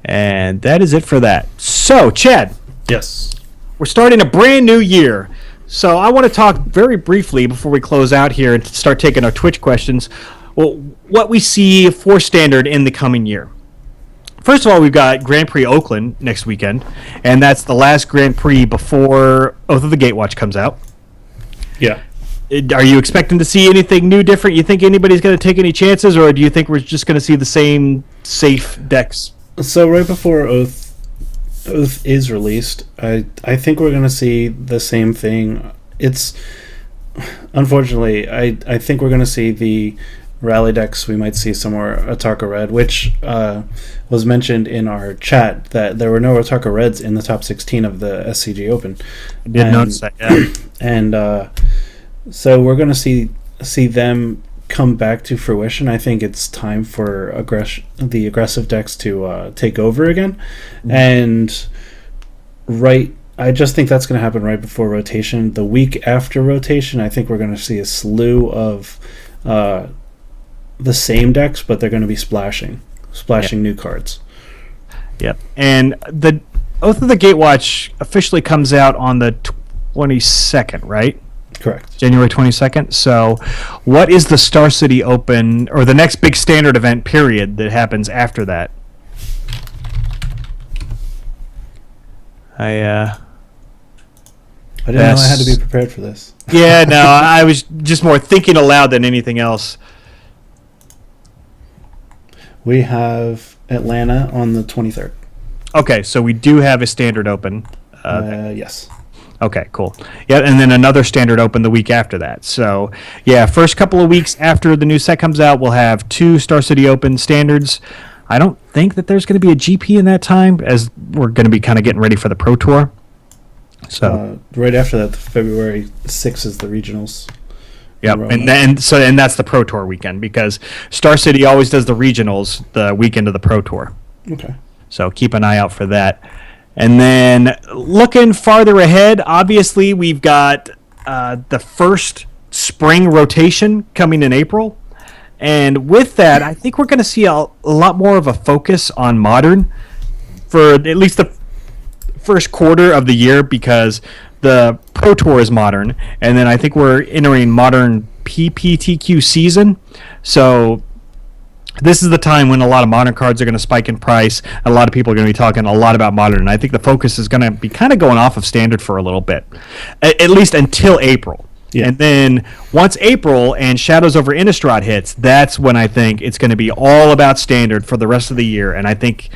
And that is it for that. So, Chad. Yes. We're starting a brand new year. So I want to talk very briefly before we close out here and start taking our Twitch questions. Well, what we see for Standard in the coming year. First of all, we've got Grand Prix Oakland next weekend, and that's the last Grand Prix before Oath of the Gatewatch comes out. Yeah. Are you expecting to see anything new, different? You think anybody's going to take any chances, or do you think we're just going to see the same safe decks? So right before Oath is released, I think we're going to see the same thing. It's unfortunately, I think we're going to see the rally decks. We might see some more Atarka Red, which was mentioned in our chat that there were no Atarka Reds in the top 16 of the SCG Open. I did notice that, yeah. And so we're going to see them come back to fruition. I think it's time for the aggressive decks to take over again. And I just think that's going to happen right before rotation. The week after rotation, I think we're going to see a slew of the same decks, but they're going to be splashing new cards. Yep. And the Oath of the Gatewatch officially comes out on the 22nd, right? Correct. January 22nd. So what is the Star City Open, or the next big Standard event period that happens after that? I didn't know I had to be prepared for this. Yeah, no, I was just more thinking aloud than anything else. We have Atlanta on the 23rd. Okay, so we do have a Standard Open. Yes. Okay, cool. Yeah, and then another Standard Open the week after that. So, yeah, first couple of weeks after the new set comes out, we'll have 2 Star City Open Standards. I don't think that there's going to be a GP in that time, as we're going to be kind of getting ready for the Pro Tour. So right after that, February 6th is the regionals. Yep, and that's the Pro Tour weekend, because Star City always does the regionals the weekend of the Pro Tour. Okay. So keep an eye out for that. And then looking farther ahead, obviously we've got the first spring rotation coming in April. And with that, I think we're going to see a lot more of a focus on Modern for at least the first quarter of the year, because the Pro Tour is Modern, and then I think we're entering Modern PPTQ season. So this is the time when a lot of Modern cards are going to spike in price. A lot of people are going to be talking a lot about Modern, and I think the focus is going to be kind of going off of Standard for a little bit, at least until April. Yeah. And then once April and Shadows over Innistrad hits, that's when I think it's going to be all about Standard for the rest of the year. And I think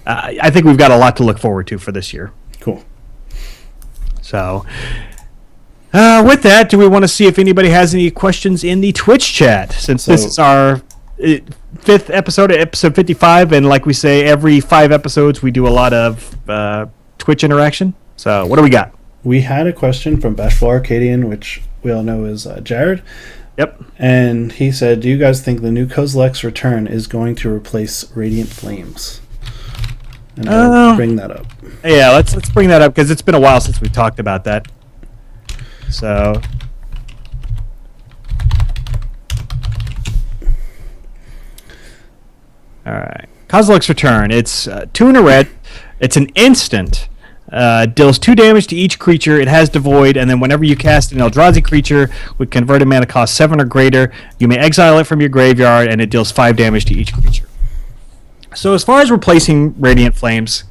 we've got a lot to look forward to for this year. Cool. So with that, do we want to see if anybody has any questions in the Twitch chat? Since this is our 5th episode, episode 55, and like we say, every 5 episodes we do a lot of Twitch interaction. So what do we got? We had a question from Bashful Arcadian, which we all know is Jared. Yep. And he said, do you guys think the new Kozilek's return is going to replace Radiant Flames? And I'll bring that up. Yeah, let's bring that up, because it's been a while since we talked about that. So all right. Kozilek's Return. It's 2 in a red. It's an instant. Deals 2 damage to each creature. It has Devoid, and then whenever you cast an Eldrazi creature with converted mana cost 7 or greater, you may exile it from your graveyard, and it deals 5 damage to each creature. So as far as replacing Radiant Flames,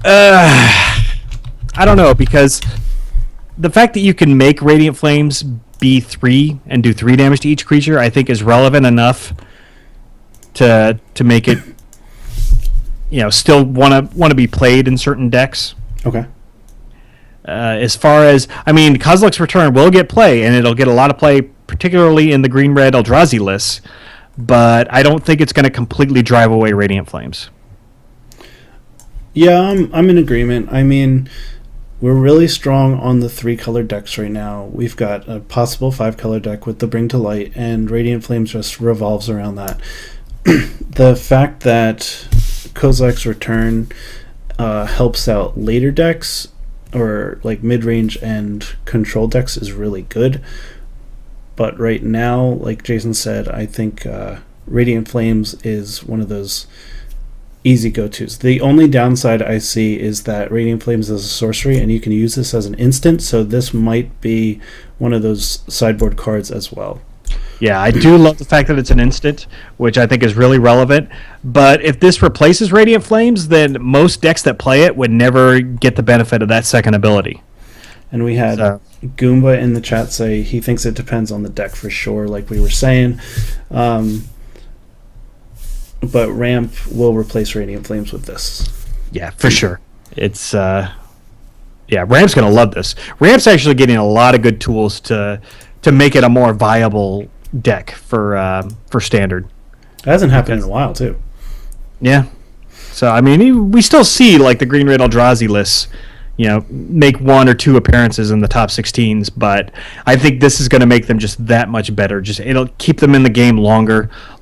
I don't know, because the fact that you can make Radiant Flames be 3 and do 3 damage to each creature, I think is relevant enough to make it, still want to be played in certain decks. Okay. As far as, I mean, Kozilek's Return will get play, and it'll get a lot of play, particularly in the green-red Eldrazi lists, but I don't think it's going to completely drive away Radiant Flames. Yeah, I'm in agreement. I mean, we're really strong on the 3-color decks right now. We've got a possible 5-color deck with the Bring to Light, and Radiant Flames just revolves around that. The fact that Kozilek's Return helps out later decks, or like mid-range and control decks, is really good. But right now, like Jason said, I think Radiant Flames is one of those easy go-tos. The only downside I see is that Radiant Flames is a sorcery, and you can use this as an instant, so this might be one of those sideboard cards as well. Yeah, I do love the fact that it's an instant, which I think is really relevant. But if this replaces Radiant Flames, then most decks that play it would never get the benefit of that second ability. And we had Goomba in the chat say he thinks it depends on the deck for sure, like we were saying. But Ramp will replace Radiant Flames with this. Yeah, for sure. It's Ramp's going to love this. Ramp's actually getting a lot of good tools to make it a more viable deck for Standard. It hasn't happened in a while, too. Yeah. So, I mean, we still see, like, the green-red Eldrazi lists, make 1 or 2 appearances in the top 16s, but I think this is going to make them just that much better. It'll keep them in the game long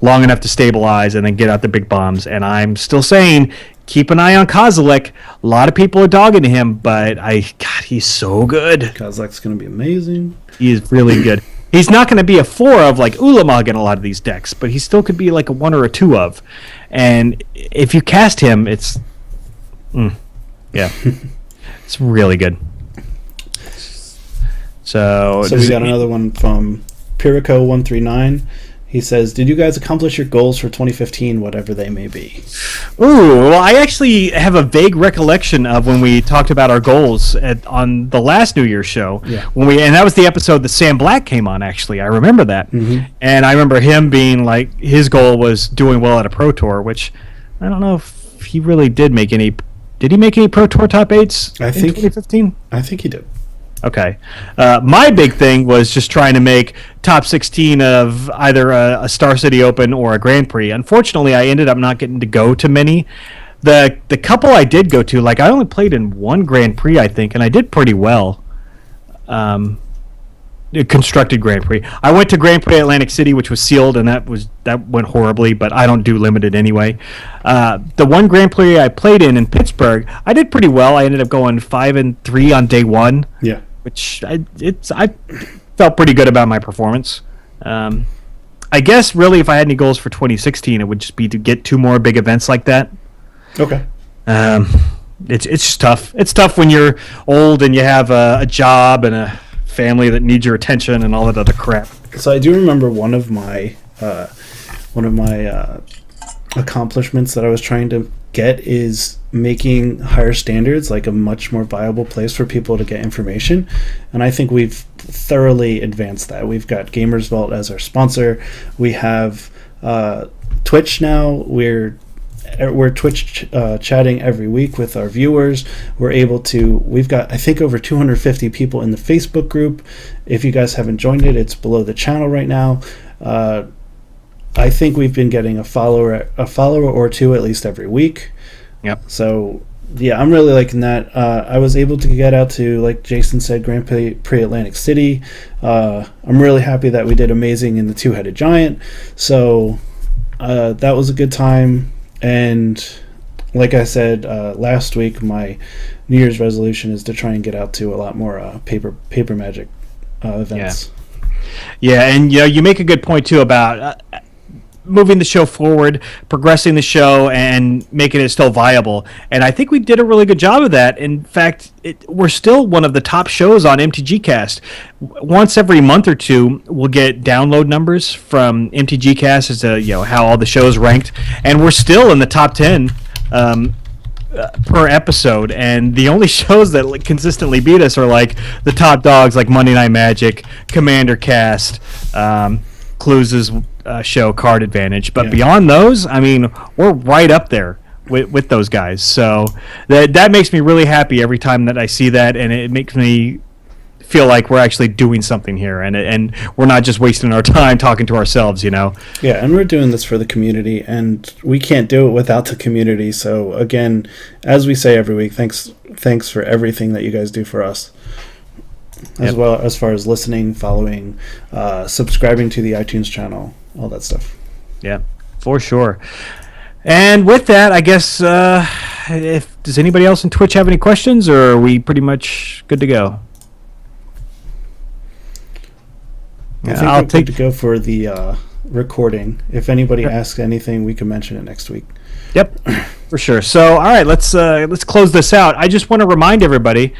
enough to stabilize and then get out the big bombs. And I'm still saying, keep an eye on Kozilek. A lot of people are dogging him, but he's so good. Kozilek's going to be amazing. He is really good. He's not going to be a 4 of like Ulamog in a lot of these decks, but he still could be like a 1 or a 2 of. And if you cast him, it's it's really good. So we got another one from Pirico139. He says, did you guys accomplish your goals for 2015, whatever they may be? Ooh, well, I actually have a vague recollection of when we talked about our goals on the last New Year's show. Yeah. And that was the episode that Sam Black came on, actually. I remember that. Mm-hmm. And I remember him being like, his goal was doing well at a Pro Tour, which I don't know if he really did make any. Did he make any Pro Tour top 8s in 2015? I think he did. Okay. My big thing was just trying to make top 16 of either a Star City Open or a Grand Prix. Unfortunately, I ended up not getting to go to many. The couple I did go to, like I only played in 1 Grand Prix, I think, and I did pretty well. Constructed Grand Prix. I went to Grand Prix Atlantic City, which was sealed, and that went horribly, but I don't do limited anyway. The 1 Grand Prix I played in Pittsburgh, I did pretty well. I ended up going 5-3 on day 1. Yeah. Which I felt pretty good about my performance. I guess really if I had any goals for 2016, it would just be to get 2 more big events like that. Okay. It's just tough. It's tough when you're old and you have a job and a family that needs your attention and all that other crap. So I do remember one of my accomplishments that I was trying to get is making Higher Standards like a much more viable place for people to get information, and I think we've thoroughly advanced that. We've got Gamers Vault as our sponsor. We have Twitch now. We're Twitch chatting every week with our viewers. We've got I think over 250 people in the Facebook group. If you guys haven't joined it, it's below the channel right now. I think we've been getting a follower or 2 at least every week. Yep. So yeah, I'm really liking that. I was able to get out to, like Jason said, Grand Prix Atlantic City. I'm really happy that we did amazing in the 2-headed giant. So that was a good time. And like I said last week, my New Year's resolution is to try and get out to a lot more paper Magic events. Yeah, and you make a good point too about moving the show forward, progressing the show, and making it still viable. And I think we did a really good job of that. In fact, we're still one of the top shows on MTGcast. Once every month or 2, we'll get download numbers from MTGcast as to how all the shows ranked, and we're still in the top 10 per episode. And the only shows that consistently beat us are like the top dogs, like Monday Night Magic, Commander Cast, Clues' show Card Advantage. But beyond those, I mean, we're right up there with those guys. So that makes me really happy every time that I see that, and it makes me feel like we're actually doing something here, and we're not just wasting our time talking to ourselves, you know. Yeah, and we're doing this for the community, and we can't do it without the community. So again, as we say every week, thanks for everything that you guys do for us, as well as far as listening, following, subscribing to the iTunes channel, all that stuff. Yeah, for sure. And with that, I guess, does anybody else in Twitch have any questions, or are we pretty much good to go? I think we're good to go for the recording. If anybody asks anything, we can mention it next week. Yep, for sure. So, all right, let's close this out. I just want to remind everybody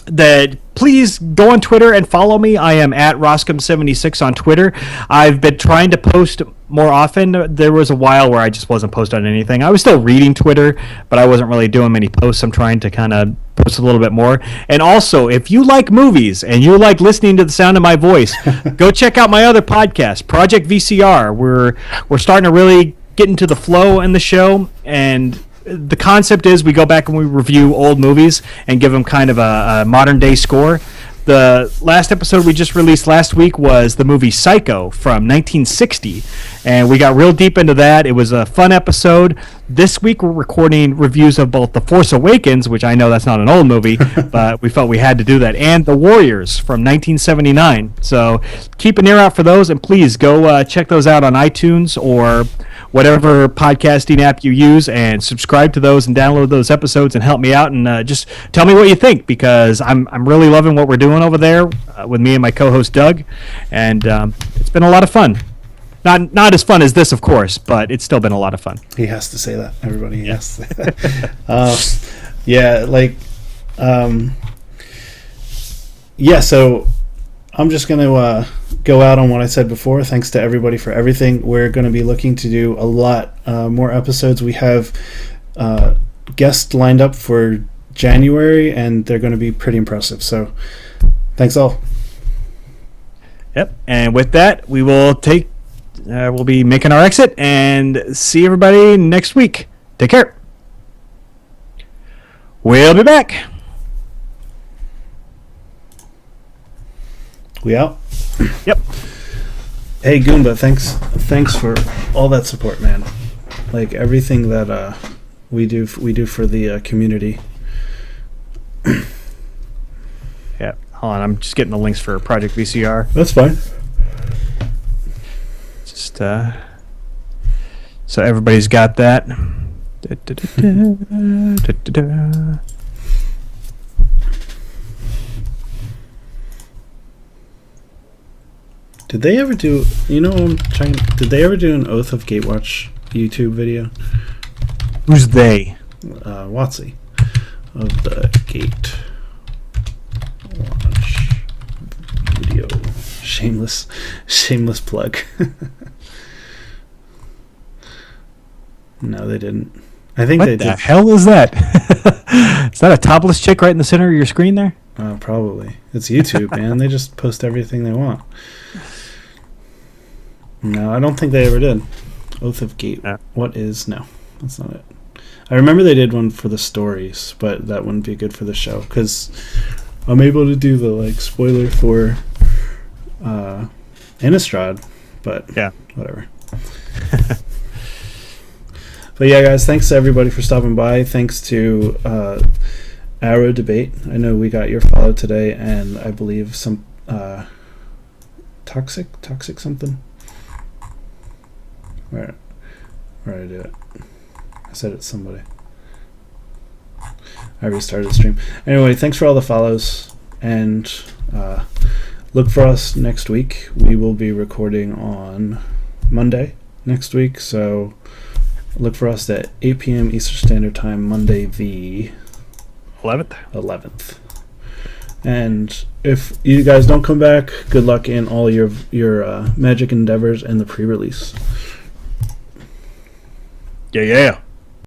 that please go on Twitter and follow me. I am at Roscom76 on Twitter. I've been trying to post more often. There was a while where I just wasn't posting on anything. I was still reading Twitter, but I wasn't really doing many posts. I'm trying to kind of post a little bit more. And also, if you like movies and you like listening to the sound of my voice, go check out my other podcast, Project VCR. We're starting to really get into the flow in the show, and the concept is we go back and we review old movies and give them kind of a modern day score. The last episode we just released last week was the movie Psycho from 1960, and we got real deep into that. It was a fun episode. This week we're recording reviews of both The Force Awakens, which I know that's not an old movie, but we felt we had to do that, and The Warriors from 1979. So keep an ear out for those, and please go check those out on iTunes or whatever podcasting app you use, and subscribe to those and download those episodes and help me out, and just tell me what you think, because I'm really loving what we're doing over there with me and my co-host Doug, and it's been a lot of fun. Not as fun as this, of course, but it's still been a lot of fun. He has to say that, everybody. Yes. Yeah, like, yeah. So I'm just gonna go out on what I said before. Thanks to everybody for everything. We're going to be looking to do a lot more episodes. We have guests lined up for January, and they're going to be pretty impressive. So thanks all. Yep. And with that, we will we'll be making our exit, and see everybody next week. Take care. We'll be back. We out? Yep. Hey Goomba, thanks for all that support, man. Like everything that we do for the community. Yeah. Hold on, I'm just getting the links for Project VCR. That's fine. Just so everybody's got that. Did they ever do? Did they ever do an Oath of Gatewatch YouTube video? Who's they? WotC of the Gatewatch video. Shameless plug. No, they didn't. I think they did. What the hell is that? Is that a topless chick right in the center of your screen there? Probably. It's YouTube, man. They just post everything they want. No, I don't think they ever did. Oath of Gate. No. What is? No, that's not it. I remember they did one for the stories, but that wouldn't be good for the show, because I'm able to do the spoiler for Innistrad, but yeah, whatever. But yeah, guys, thanks to everybody for stopping by. Thanks to Arrow Debate. I know we got your follow today, and I believe some toxic something. Where did I do it? I said it's somebody. I restarted the stream. Anyway, thanks for all the follows, and look for us next week. We will be recording on Monday next week, so look for us at 8 p.m. Eastern Standard Time, Monday the 11th. And if you guys don't come back, good luck in all your Magic endeavors and the pre-release. Yeah.